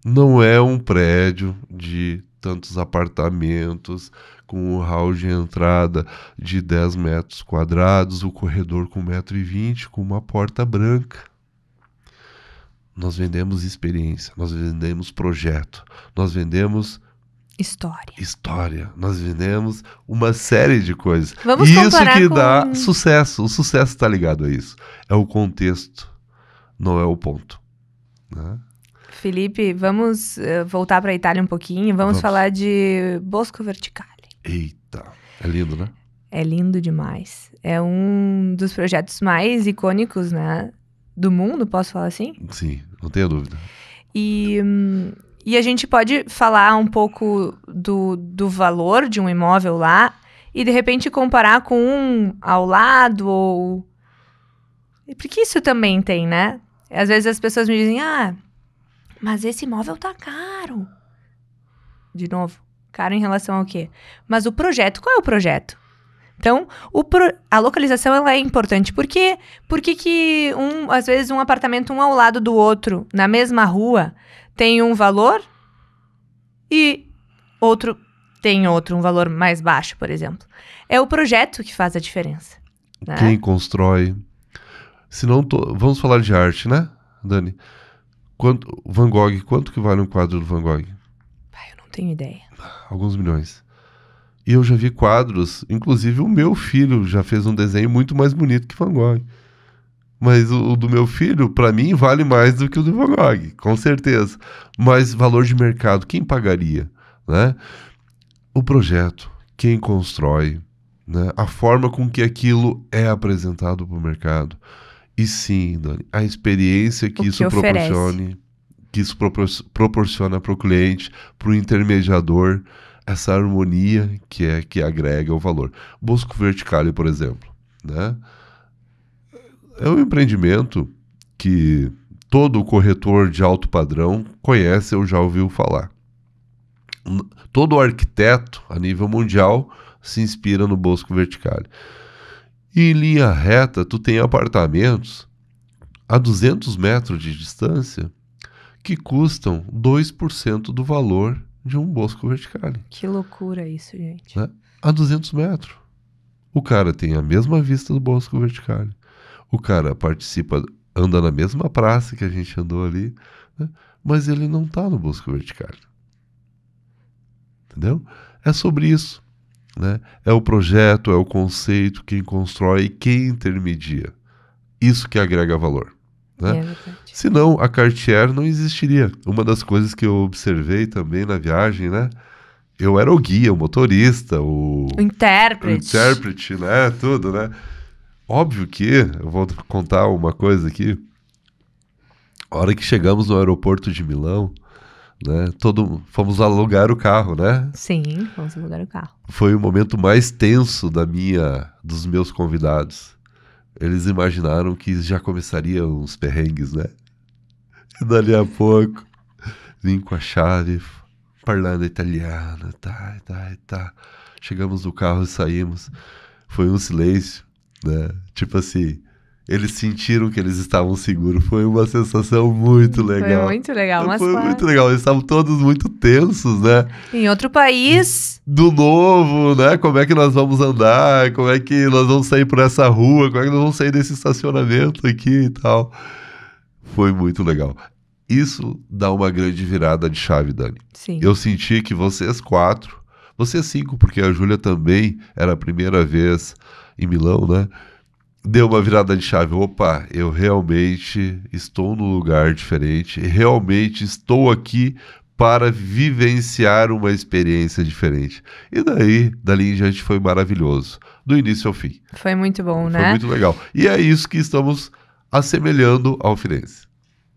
Não é um prédio de tantos apartamentos com um hall de entrada de 10 metros quadrados, o corredor com 1,20 m, com uma porta branca. Nós vendemos experiência, nós vendemos projeto, nós vendemos história, nós vendemos uma série de coisas. Vamos isso que dá sucesso, o sucesso está ligado a isso. É o contexto, não é o ponto. Né? Felipe, vamos voltar para a Itália um pouquinho. Vamos falar de Bosco Verticale. Eita, é lindo, né? É lindo demais. É um dos projetos mais icônicos, né, do mundo, posso falar assim? Sim, não tenho dúvida. E a gente pode falar um pouco do valor de um imóvel lá e, de repente, comparar com um ao lado ou... Porque isso também tem, né? Às vezes as pessoas me dizem, mas esse imóvel tá caro. De novo, caro em relação ao quê? Mas o projeto, qual é o projeto? Então, a localização ela é importante. Por quê? Porque que às vezes um apartamento um ao lado do outro, na mesma rua, tem um valor e outro tem um valor mais baixo, por exemplo. É o projeto que faz a diferença. né? Quem constrói. Se não, vamos falar de arte, né, Dani? Van Gogh, quanto que vale um quadro do Van Gogh? Pai, eu não tenho ideia. Alguns milhões. E eu já vi quadros, inclusive o meu filho já fez um desenho muito mais bonito que Van Gogh. Mas o do meu filho, para mim, vale mais do que o do Van Gogh, com certeza. Mas valor de mercado, quem pagaria, né? O projeto, quem constrói, né? A forma com que aquilo é apresentado para o mercado. E sim, Dani, a experiência que isso proporciona para o cliente, para o intermediador, essa harmonia que agrega o valor. Bosco Verticale, por exemplo, né? É um empreendimento que todo corretor de alto padrão conhece ou já ouviu falar. Todo arquiteto a nível mundial se inspira no Bosco Verticale. E em linha reta, tu tem apartamentos a 200 metros de distância que custam 2% do valor de um Bosco Verticale. Que loucura isso, gente. Né? A 200 metros. O cara tem a mesma vista do Bosco Verticale. O cara participa, anda na mesma praça que a gente andou ali, né? Mas ele não está no Bosco Verticale. Entendeu? É sobre isso. Né? É o projeto, é o conceito, quem constrói e quem intermedia. Isso que agrega valor. Né? Senão, a Cartier não existiria. Uma das coisas que eu observei também na viagem, né? Eu era o guia, o motorista, o intérprete, né? Tudo, né? Óbvio que, eu vou contar uma coisa aqui. A hora que chegamos no aeroporto de Milão, né? Fomos alugar o carro, né? Sim, fomos alugar o carro. Foi o momento mais tenso dos meus convidados. Eles imaginaram que já começariam os perrengues, né? E dali a pouco, vim com a chave, parlando italiano, tá. Chegamos no carro e saímos. Foi um silêncio, né? Tipo assim, eles sentiram que eles estavam seguros. Foi uma sensação muito legal. Foi muito legal. Mas foi muito legal. Eles estavam todos muito tensos, né? Em outro país. Do novo, né? Como é que nós vamos andar? Como é que nós vamos sair por essa rua? Como é que nós vamos sair desse estacionamento aqui e tal? Foi muito legal. Isso dá uma grande virada de chave, Dani. Sim. Eu senti que vocês 5, porque a Júlia também era a primeira vez em Milão, né? Deu uma virada de chave. Opa, eu realmente estou num lugar diferente. Realmente estou aqui para vivenciar uma experiência diferente. E dali em diante foi maravilhoso. Do início ao fim. Foi muito bom, né? Foi muito legal. E é isso que estamos assemelhando ao Firenze.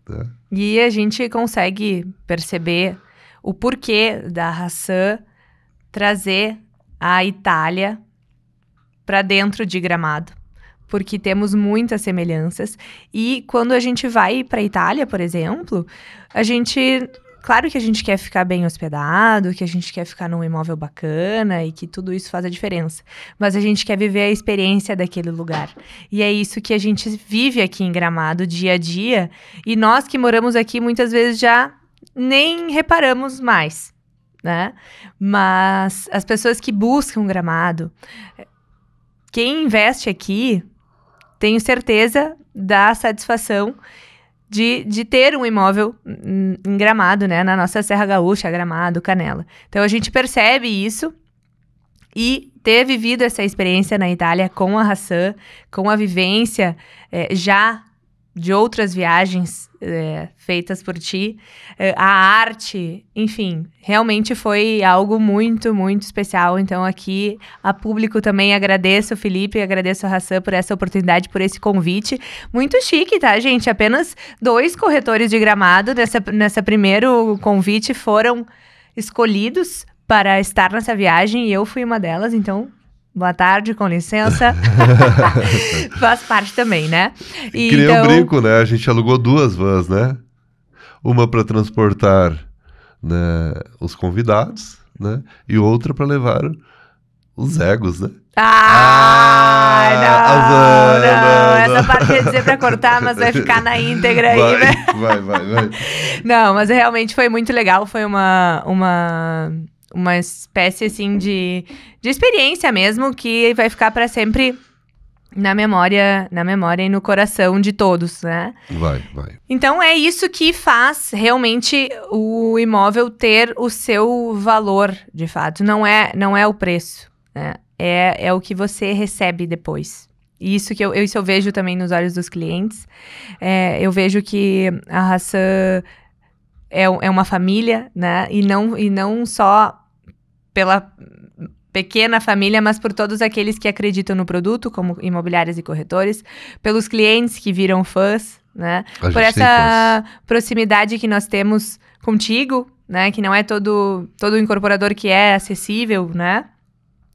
Né? E a gente consegue perceber o porquê da Hassan trazer a Itália para dentro de Gramado. Porque temos muitas semelhanças. E quando a gente vai para a Itália, por exemplo, claro que a gente quer ficar bem hospedado, que a gente quer ficar num imóvel bacana e que tudo isso faz a diferença. Mas a gente quer viver a experiência daquele lugar. E é isso que a gente vive aqui em Gramado, dia a dia. E nós que moramos aqui, muitas vezes já nem reparamos mais, né? Mas as pessoas que buscam Gramado, quem investe aqui, tenho certeza da satisfação de ter um imóvel em Gramado, né? Na nossa Serra Gaúcha, Gramado, Canela. Então, a gente percebe isso e ter vivido essa experiência na Itália com a Hassan, com a vivência já de outras viagens feitas por ti, a arte, enfim, realmente foi algo muito, muito especial. Então, aqui, a público também agradeço o Felipe, agradeço a Hassan por essa oportunidade, por esse convite. Muito chique, tá, gente? Apenas 2 corretores de Gramado nessa primeiro convite foram escolhidos para estar nessa viagem e eu fui uma delas, então... Boa tarde, com licença. Faz parte também, né? E que nem um brinco, né? A gente alugou 2 vans, né? Uma para transportar, né, os convidados, né? E outra para levar os egos, né? Não. Essa parte quer dizer para cortar, mas vai ficar na íntegra aí, né? Vai. Não, mas realmente foi muito legal. Foi uma espécie, assim, de experiência mesmo, que vai ficar para sempre na memória e no coração de todos, né? Vai. Então é isso que faz realmente o imóvel ter o seu valor, de fato. Não é o preço, né? É o que você recebe depois. E isso isso eu vejo também nos olhos dos clientes. Eu vejo que a Hassan é uma família, né? E não só pela pequena família, mas por todos aqueles que acreditam no produto, como imobiliárias e corretores, pelos clientes que viram fãs, né? Por essa proximidade que nós temos contigo, né? Que não é todo incorporador que é acessível, né?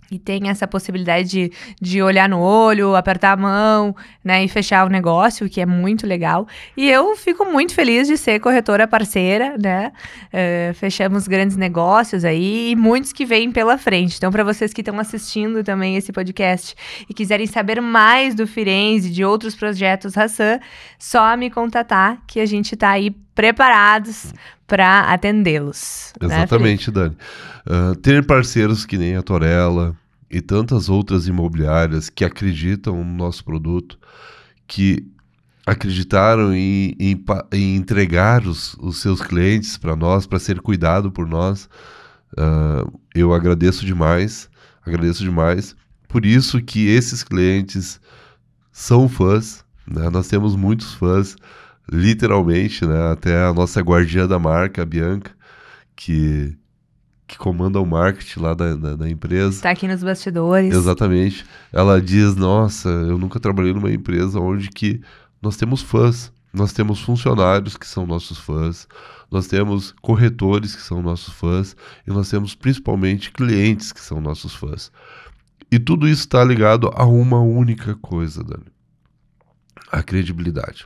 E tem essa possibilidade de olhar no olho, apertar a mão, né, e fechar o negócio, que é muito legal. E eu fico muito feliz de ser corretora parceira, né? Fechamos grandes negócios aí e muitos que vêm pela frente. Então, para vocês que estão assistindo também esse podcast e quiserem saber mais do Firenze e de outros projetos Hassan, só me contatar que a gente está aí preparados para atendê-los. Exatamente, né, Dani. Ter parceiros que nem a Torella e tantas outras imobiliárias que acreditam no nosso produto, que acreditaram em entregar os seus clientes para nós, para ser cuidado por nós, eu agradeço demais. Por isso que esses clientes são fãs, né? Nós temos muitos fãs, literalmente, né? Até a nossa guardiã da marca, a Bianca, que comanda o marketing lá da empresa. Está aqui nos bastidores. Exatamente. Ela diz, nossa, eu nunca trabalhei numa empresa onde que nós temos fãs, nós temos funcionários que são nossos fãs, nós temos corretores que são nossos fãs e nós temos principalmente clientes que são nossos fãs. E tudo isso está ligado a uma única coisa, Dani. A credibilidade.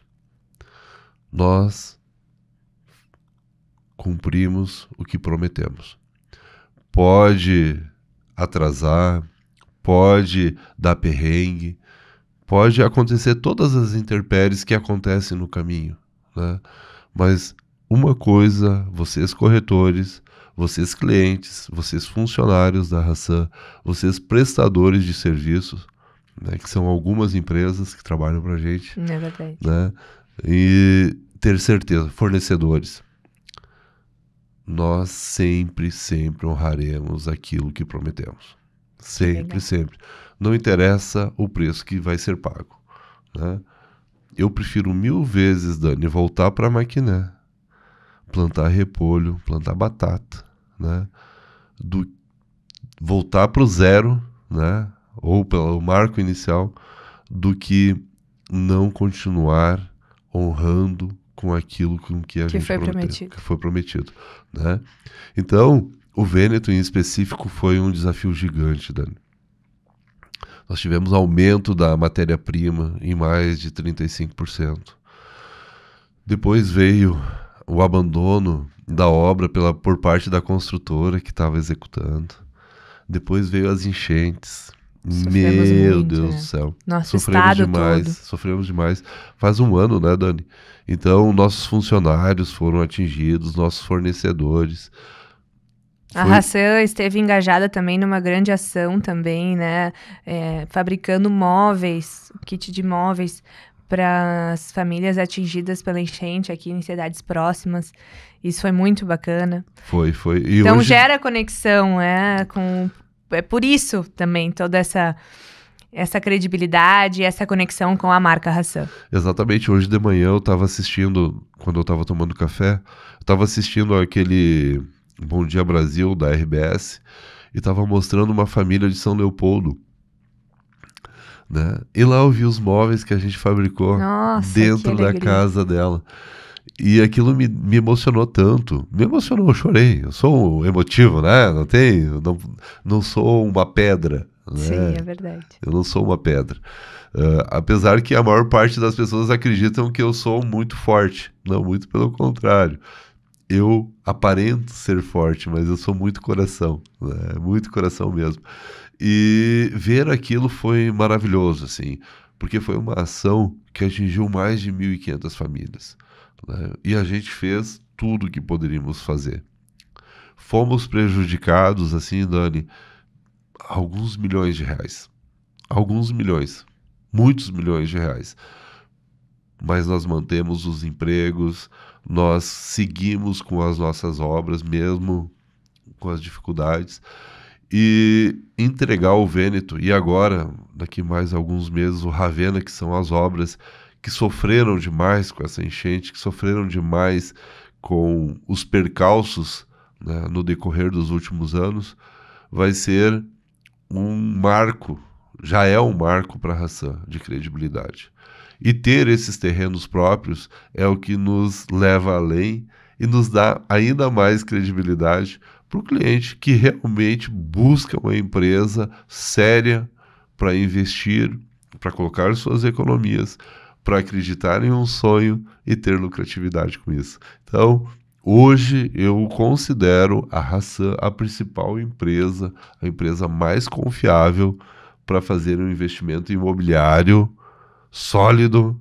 Nós cumprimos o que prometemos. Pode atrasar, pode dar perrengue, pode acontecer todas as intempéries que acontecem no caminho, né? Mas uma coisa, vocês corretores, vocês clientes, vocês funcionários da Hassan, vocês prestadores de serviços, né, que são algumas empresas que trabalham para a gente, é verdade, né? E ter certeza, fornecedores, nós sempre honraremos aquilo que prometemos. Sempre. Não interessa o preço que vai ser pago, né? Eu prefiro 1000 vezes, Dani, voltar para a Maquiné, plantar repolho, plantar batata, né? Voltar para o zero, né? Ou pelo marco inicial, do que não continuar honrando com aquilo que a gente prometeu, que foi prometido, né? Então, o Vêneto em específico foi um desafio gigante, Dani. Nós tivemos aumento da matéria-prima em mais de 35%. Depois veio o abandono da obra por parte da construtora que estava executando. Depois veio as enchentes. Meu Deus do céu. Nosso estado todo. Sofremos demais. Faz um ano, né, Dani? Então, nossos funcionários foram atingidos, nossos fornecedores. A Hassan esteve engajada também numa grande ação também, né? Fabricando móveis, kit de móveis para as famílias atingidas pela enchente aqui em cidades próximas. Isso foi muito bacana. Foi. E então hoje... gera conexão, é por isso também toda essa credibilidade, essa conexão com a marca Hassan. Exatamente. Hoje de manhã eu estava assistindo, quando eu estava tomando café, eu estava assistindo aquele Bom Dia Brasil da RBS e estava mostrando uma família de São Leopoldo, né? E lá eu vi os móveis que a gente fabricou dentro da casa dela. E aquilo me emocionou tanto. Me emocionou, eu chorei. Eu sou emotivo, né? Não sou uma pedra, né? Sim, é verdade. Eu não sou uma pedra. Apesar que a maior parte das pessoas acreditam que eu sou muito forte. Não, muito pelo contrário. Eu aparento ser forte, mas eu sou muito coração, né? Muito coração mesmo. E ver aquilo foi maravilhoso, assim, porque foi uma ação que atingiu mais de 1.500 famílias, né? E a gente fez tudo o que poderíamos fazer. Fomos prejudicados, assim, Dani, alguns milhões de reais. Alguns milhões. muitos milhões de reais. Mas nós mantemos os empregos, nós seguimos com as nossas obras, mesmo com as dificuldades, e entregar o Vêneto, e agora, daqui mais alguns meses, o Ravenna, que são as obras que sofreram demais com essa enchente, que sofreram demais com os percalços, né, no decorrer dos últimos anos, vai ser um marco, já é um marco para a Hassan de credibilidade. E ter esses terrenos próprios é o que nos leva além e nos dá ainda mais credibilidade para o cliente que realmente busca uma empresa séria para investir, para colocar suas economias, para acreditar em um sonho e ter lucratividade com isso. Então, hoje eu considero a Hassan a principal empresa, a empresa mais confiável para fazer um investimento imobiliário sólido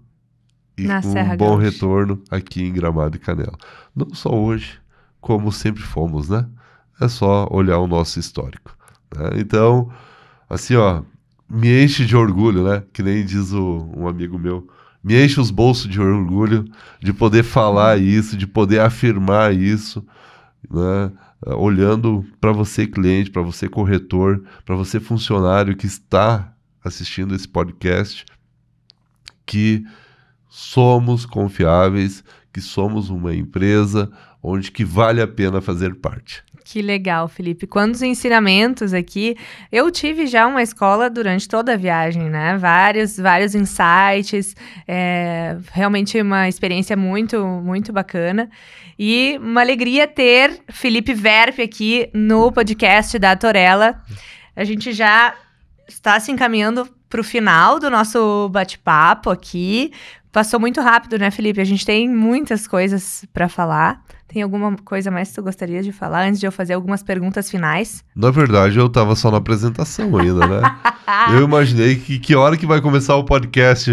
e Na com Serra um bom Gaúcha. retorno aqui em Gramado e Canela. Não só hoje, como sempre fomos, né? É só olhar o nosso histórico, né? Então, assim, ó, me enche de orgulho, né? Que nem diz um amigo meu, me enche os bolsos de orgulho de poder falar isso, de poder afirmar isso, né? Olhando para você, cliente, para você, corretor, para você, funcionário que está assistindo esse podcast, que somos confiáveis, que somos uma empresa onde que vale a pena fazer parte. Que legal, Felipe. Quantos ensinamentos aqui. Eu tive já uma escola durante toda a viagem, né? Vários insights. Realmente uma experiência muito, muito bacana. E uma alegria ter Felipe Verp aqui no podcast da Torella. A gente já está se encaminhando para o final do nosso bate-papo aqui. Passou muito rápido, né, Felipe? A gente tem muitas coisas para falar. Tem alguma coisa mais que tu gostaria de falar antes de eu fazer algumas perguntas finais? Na verdade, eu tava só na apresentação ainda, né? Eu imaginei que hora que vai começar o podcast,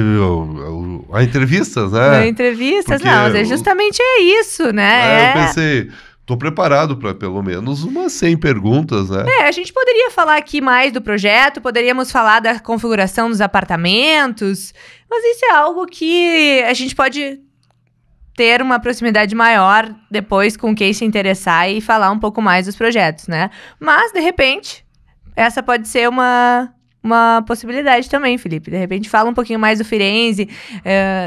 a entrevistas, né? Entrevistas? Porque Não, mas justamente é isso, né? Eu pensei, tô preparado para pelo menos umas 100 perguntas, né? A gente poderia falar aqui mais do projeto, poderíamos falar da configuração dos apartamentos, mas isso é algo que a gente pode ter uma proximidade maior depois com quem se interessar e falar um pouco mais dos projetos, né? Mas, de repente, essa pode ser uma possibilidade também, Felipe. De repente, fala um pouquinho mais do Firenze,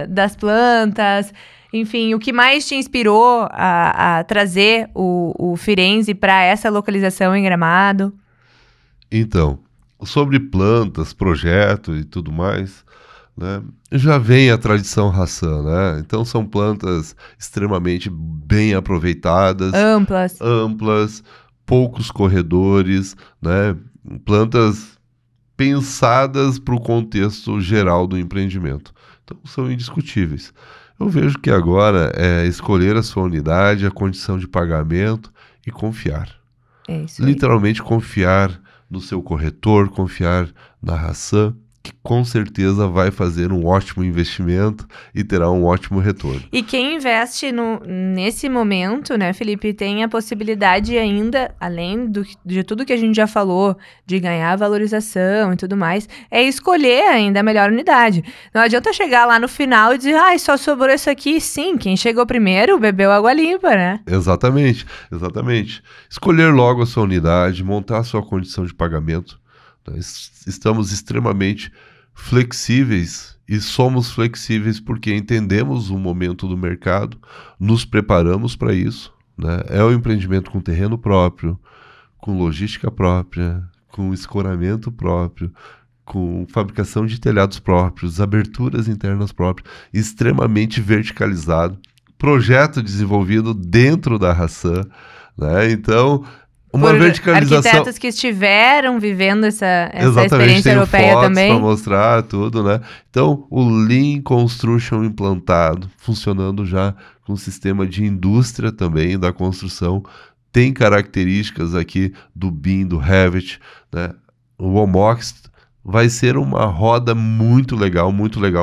das plantas, enfim, o que mais te inspirou a trazer o Firenze para essa localização em Gramado? Então, sobre plantas, projeto e tudo mais, né, já vem a tradição Hassan, né? Então são plantas extremamente bem aproveitadas, amplas, poucos corredores, né? Plantas pensadas para o contexto geral do empreendimento. Então são indiscutíveis. Eu vejo que agora é escolher a sua unidade, a condição de pagamento e confiar. É isso aí. Literalmente confiar no seu corretor, confiar na Hassan, que com certeza vai fazer um ótimo investimento e terá um ótimo retorno. E quem investe nesse momento, né, Felipe, tem a possibilidade ainda, além de tudo que a gente já falou, de ganhar valorização e tudo mais, é escolher ainda a melhor unidade. Não adianta chegar lá no final e dizer, só sobrou isso aqui. Sim, quem chegou primeiro bebeu água limpa, né? Exatamente. Escolher logo a sua unidade, montar a sua condição de pagamento. Estamos extremamente flexíveis e somos flexíveis porque entendemos o momento do mercado, nos preparamos para isso, né? É um empreendimento com terreno próprio, com logística própria, com escoramento próprio, com fabricação de telhados próprios, aberturas internas próprias, extremamente verticalizado, projeto desenvolvido dentro da Hassan, né? Então, uma verticalização. Arquitetos que estiveram vivendo essa Exatamente, experiência europeia também. Para mostrar tudo, né? Então, o Lean Construction implantado, funcionando já com sistema de indústria também da construção, tem características aqui do BIM, do Revit, né? O Omox vai ser uma roda muito legal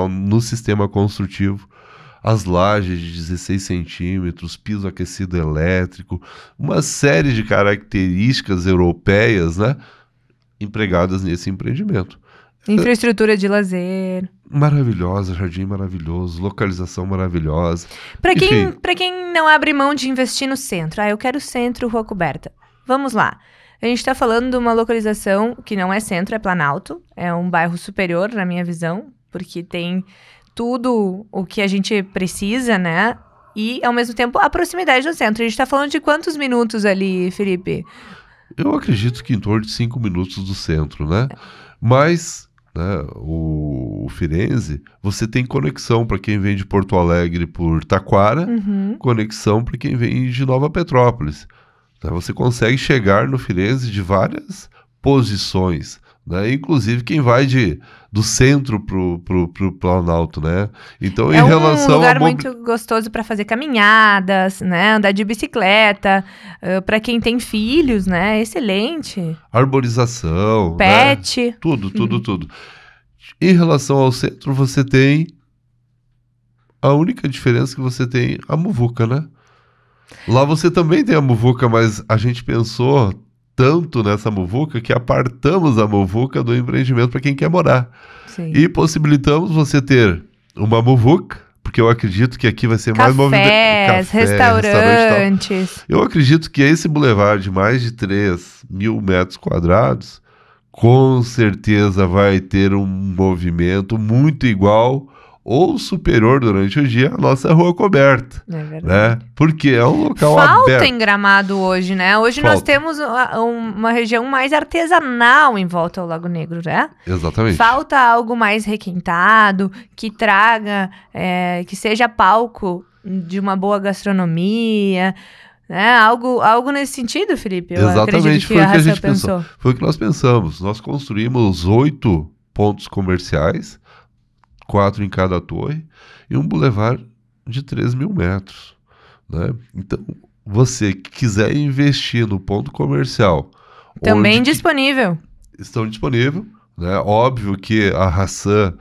no sistema construtivo. As lajes de 16 centímetros, piso aquecido elétrico, uma série de características europeias, né, empregadas nesse empreendimento. Infraestrutura de lazer. Maravilhosa, jardim maravilhoso, localização maravilhosa. Pra Enfim, quem não abre mão de investir no centro, eu quero centro, rua coberta. Vamos lá. A gente tá falando de uma localização que não é centro, é Planalto. É um bairro superior, na minha visão, porque tem tudo o que a gente precisa, né? E, ao mesmo tempo, a proximidade do centro. A gente tá falando de quantos minutos ali, Felipe? eu acredito que em torno de 5 minutos do centro, né? Mas, né, o Firenze, você tem conexão para quem vem de Porto Alegre por Taquara, conexão para quem vem de Nova Petrópolis. Né? Você consegue chegar no Firenze de várias posições, né? Inclusive quem vai do centro pro Planalto, né? Então, É em um relação lugar a muito gostoso para fazer caminhadas, né? Andar de bicicleta. Para quem tem filhos, né? Excelente. arborização, né? Pet. Tudo. Em relação ao centro, você tem a única diferença que você tem a muvuca, né? Lá você também tem a muvuca, mas a gente pensou tanto nessa muvuca que apartamos a muvuca do empreendimento para quem quer morar. Sim. E possibilitamos você ter uma muvuca, porque eu acredito que aqui vai ser mais movimento. Cafés, restaurantes. Eu acredito que esse bulevar de mais de 3.000 metros quadrados, com certeza vai ter um movimento muito igual ou superior durante o dia à nossa rua coberta. É verdade. Né? Porque é um local Falta aberto. em Gramado hoje, né? Hoje nós Falta. temos uma região mais artesanal em volta ao Lago Negro, né? Exatamente. Falta algo mais requintado, que traga, que seja palco de uma boa gastronomia, né? Algo nesse sentido, Felipe. Eu acredito Exatamente, que foi o a que a gente Raça pensou. Foi o que nós pensamos. Nós construímos 8 pontos comerciais, 4 em cada torre, e um bulevar de 3.000 metros. Né? Então, você que quiser investir no ponto comercial... Também onde disponível. estão disponíveis. Né? Óbvio que a Hassan,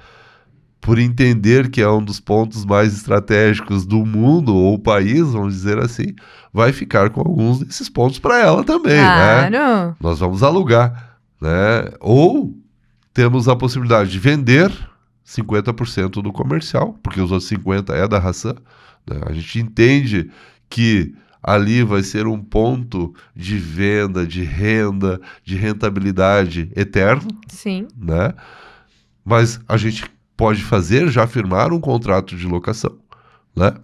por entender que é um dos pontos mais estratégicos do mundo, ou país, vamos dizer assim, vai ficar com alguns desses pontos para ela também. Claro. Né? Nós vamos alugar. Né? Ou temos a possibilidade de vender 50% do comercial, porque os outros 50% é da Hassan. Né? A gente entende que ali vai ser um ponto de venda, de renda, de rentabilidade eterno. Sim. Né? Mas a gente pode fazer, já firmar um contrato de locação. Né?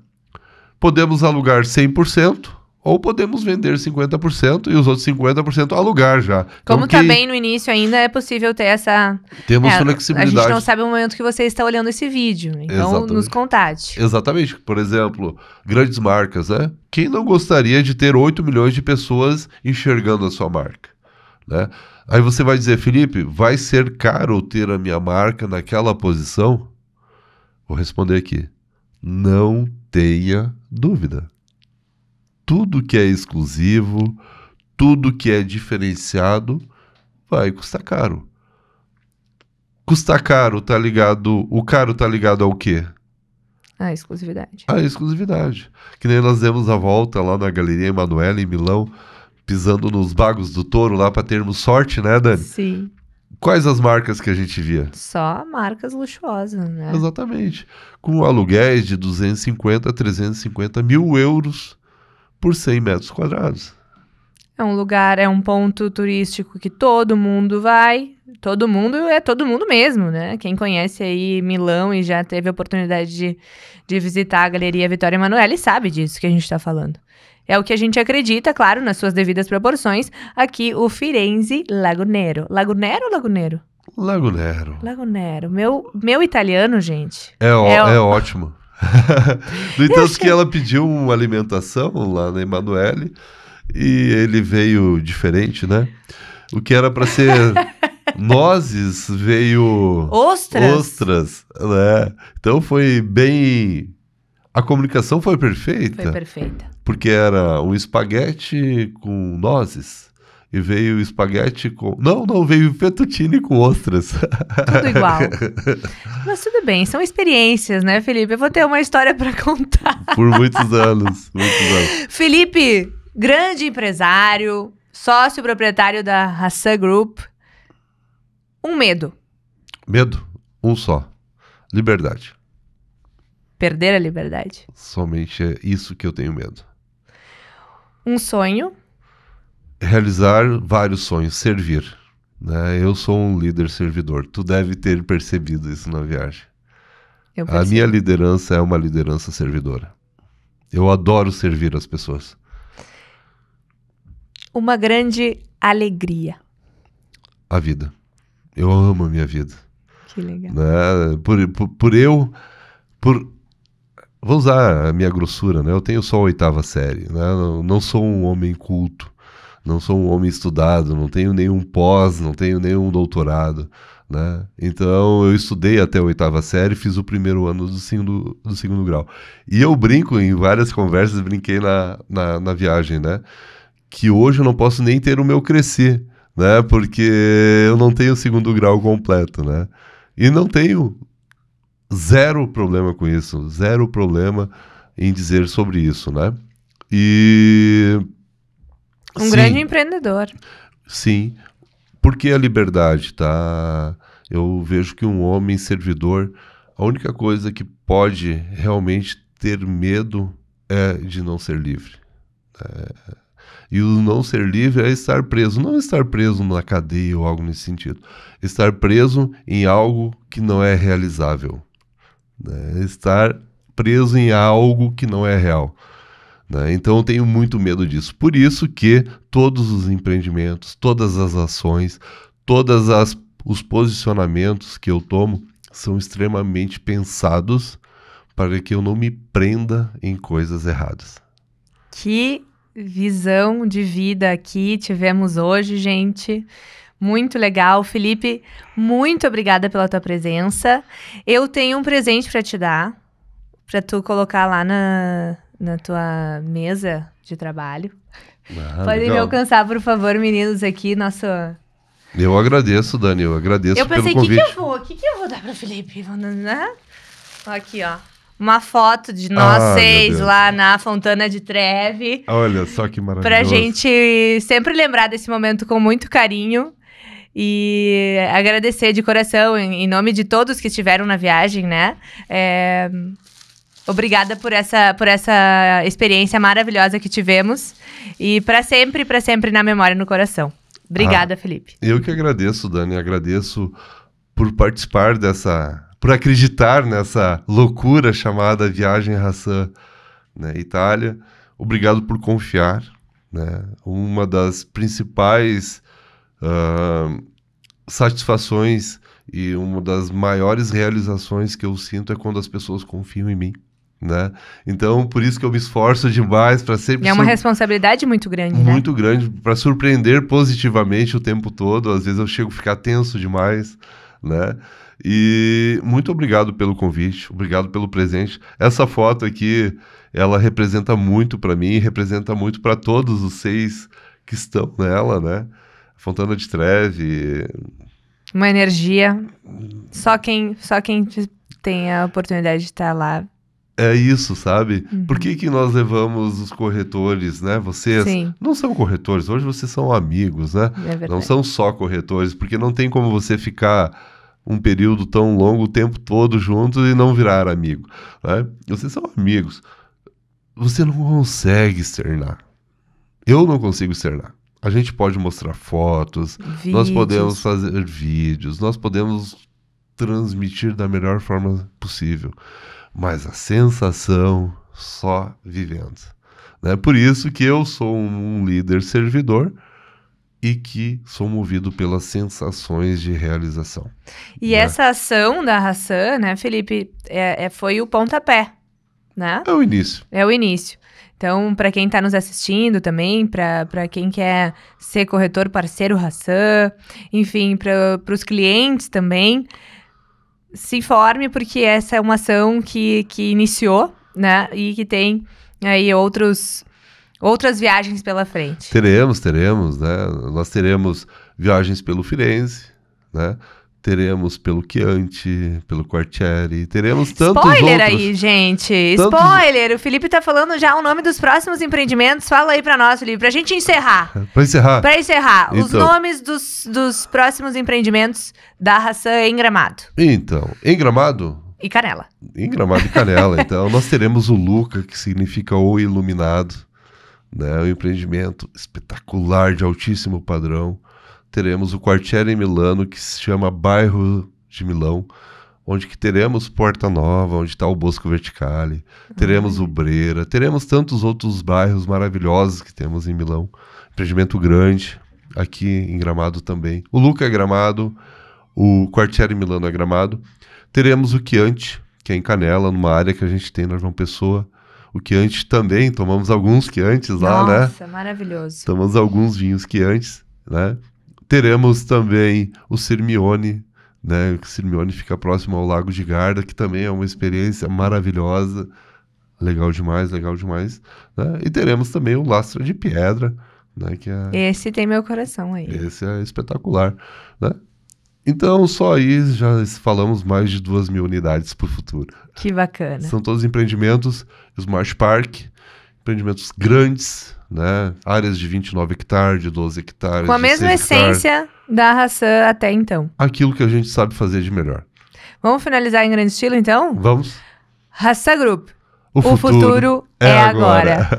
Podemos alugar 100%, ou podemos vender 50% e os outros 50% alugar já. Como então, tá bem no início ainda, é possível ter essa... Temos A flexibilidade. gente não sabe o momento que você está olhando esse vídeo, então Exatamente. nos contate. Exatamente. Por exemplo, grandes marcas, né? Quem não gostaria de ter 8 milhões de pessoas enxergando a sua marca? Né? Aí você vai dizer, Felipe, vai ser caro ter a minha marca naquela posição? Vou responder aqui. Não tenha dúvida. Tudo que é exclusivo, tudo que é diferenciado, vai custar caro. Custar caro tá ligado... O caro tá ligado ao quê? A exclusividade. A exclusividade. Que nem nós demos a volta lá na Galeria Emanuele, em Milão, pisando nos bagos do touro lá para termos sorte, né, Dani? Sim. Quais as marcas que a gente via? Só marcas luxuosas, né? Exatamente. Com aluguéis de 250 a 350 mil euros por 100 metros quadrados. É um lugar, é um ponto turístico que todo mundo vai. Todo mundo é todo mundo mesmo, né? Quem conhece aí Milão e já teve a oportunidade de visitar a Galeria Vittorio Emanuele sabe disso que a gente está falando. É o que a gente acredita, claro, nas suas devidas proporções. Aqui, o Firenze Lago Nero. Lago Nero ou Lago Nero? Lago Nero. Lago Nero. Meu italiano, gente. É ótimo. No entanto que ela pediu uma alimentação lá na Emanuele e ele veio diferente, né? O que era para ser nozes veio ostras, né? Então foi bem... A comunicação foi perfeita. Foi perfeita. Porque era um espaguete com nozes e veio espaguete com... Não, veio fettuccine com ostras. Tudo igual. Mas tudo bem, são experiências, né, Felipe? Eu vou ter uma história para contar. Por muitos anos. Felipe, grande empresário, sócio proprietário da Hassan Group. Um medo. Medo? Um só. Liberdade. Perder a liberdade. Somente é isso que eu tenho medo. Um sonho. Realizar vários sonhos, servir. Né? Eu sou um líder servidor. Tu deve ter percebido isso na viagem. A minha liderança é uma liderança servidora. Eu adoro servir as pessoas. Uma grande alegria. A vida. Eu amo a minha vida. Que legal. Né? Vou usar a minha grossura, né? Eu tenho só a 8ª série, né? Não sou um homem culto, não sou um homem estudado, não tenho nenhum pós, não tenho nenhum doutorado, né? Então eu estudei até a 8ª série, fiz o primeiro ano do segundo grau. E eu brinco em várias conversas, brinquei na viagem, né? Que hoje eu não posso nem ter o meu crescer, né? Porque eu não tenho o 2º grau completo, né? E não tenho zero problema com isso, zero problema em dizer sobre isso, né? E... Um grande empreendedor. Sim, porque a liberdade, tá? Eu vejo que um homem servidor, a única coisa que pode realmente ter medo é de não ser livre. E o não ser livre é estar preso. Não estar preso na cadeia ou algo nesse sentido. Estar preso em algo que não é realizável. Estar preso em algo que não é real. Então eu tenho muito medo disso. Por isso que todos os empreendimentos, todas as ações, os posicionamentos que eu tomo são extremamente pensados para que eu não me prenda em coisas erradas. Que visão de vida aqui tivemos hoje, gente. Muito legal. Felipe, muito obrigada pela tua presença. Eu tenho um presente para te dar, para tu colocar lá na tua mesa de trabalho. Podem me alcançar, por favor, meninos, aqui, nosso... Eu agradeço, Dani, eu agradeço pelo convite. O que eu vou dar para Felipe? Aqui, ó. Uma foto de nós 6 lá na Fontana de Treve. Olha só que maravilhoso. Pra gente sempre lembrar desse momento com muito carinho. E agradecer de coração, em nome de todos que estiveram na viagem, né? Obrigada por essa experiência maravilhosa que tivemos. E para sempre na memória e no coração. Obrigada, Felipe. Eu que agradeço, Dani. Agradeço por participar por acreditar nessa loucura chamada Viagem Hassan, né, Itália. Obrigado por confiar, né? Uma das principais satisfações e uma das maiores realizações que eu sinto é quando as pessoas confiam em mim, né? Então, por isso que eu me esforço demais para sempre... É uma responsabilidade muito grande, muito grande, para surpreender positivamente o tempo todo. Às vezes eu chego a ficar tenso demais, né? E muito obrigado pelo convite, obrigado pelo presente. Essa foto aqui, ela representa muito para mim, representa muito para todos os 6 que estão nela, né? Fontana de Treve. Uma energia. Só quem tem a oportunidade de estar lá. É isso, sabe? Uhum. Por que nós levamos os corretores, né? Vocês não são corretores, hoje vocês são amigos, né? É verdade. Não são só corretores, porque não tem como você ficar um período tão longo, o tempo todo juntos e não virar amigo, né? Vocês são amigos. Você não consegue externar. Eu não consigo externar. A gente pode mostrar fotos, nós podemos fazer vídeos, nós podemos transmitir da melhor forma possível. Mas a sensação só vivendo, né? Por isso que eu sou um líder servidor e que sou movido pelas sensações de realização. E né? Essa ação da Hassan, né, Felipe, foi o pontapé, né? É o início. É o início. Então, para quem está nos assistindo também, para quem quer ser corretor parceiro Hassan, enfim, para os clientes também, se informe, porque essa é uma ação que iniciou, né, e que tem aí outras viagens pela frente. Teremos, né? Nós teremos viagens pelo Firenze, né? Teremos pelo Chianti, pelo Quartieri, teremos tantos Spoiler outros. Aí, gente, spoiler! O Felipe tá falando já o nome dos próximos empreendimentos. Fala aí pra nós, Felipe, pra gente encerrar. Pra encerrar. Então, os nomes dos próximos empreendimentos da Hassan em Gramado. Então, em Gramado, E Canela. Em Gramado e Canela. Então, nós teremos o Luca, que significa o iluminado, né? Um empreendimento espetacular, de altíssimo padrão. Teremos o Quartiere em Milano, que se chama Bairro de Milão, onde que teremos Porta Nova, onde está o Bosco Verticale, teremos o Brera, teremos tantos outros bairros maravilhosos que temos em Milão. Empreendimento grande, aqui em Gramado também. O Luca é Gramado, o Quartiere em Milano é Gramado. Teremos o Chianti, que é em Canela, numa área que a gente tem na João Pessoa. O Chianti também, tomamos alguns Chiantis lá, né? Nossa, maravilhoso. Tomamos alguns vinhos Chiantis, né? Teremos também o Sirmione, né? O Sirmione fica próximo ao Lago de Garda, que também é uma experiência maravilhosa. Legal demais, né? E teremos também o Lastra de Pedra, né? Que Esse tem meu coração aí. Esse é espetacular, né? Então, só aí já falamos mais de 2.000 unidades para o futuro. Que bacana. São todos empreendimentos, Smart Park, empreendimentos grandes, né? Áreas de 29 hectares, de 12 hectares, Com a de mesma 6 hectares. essência da Hassan até então. Aquilo que a gente sabe fazer de melhor. Vamos finalizar em grande estilo, então? Vamos? Hassan Group. O futuro é agora.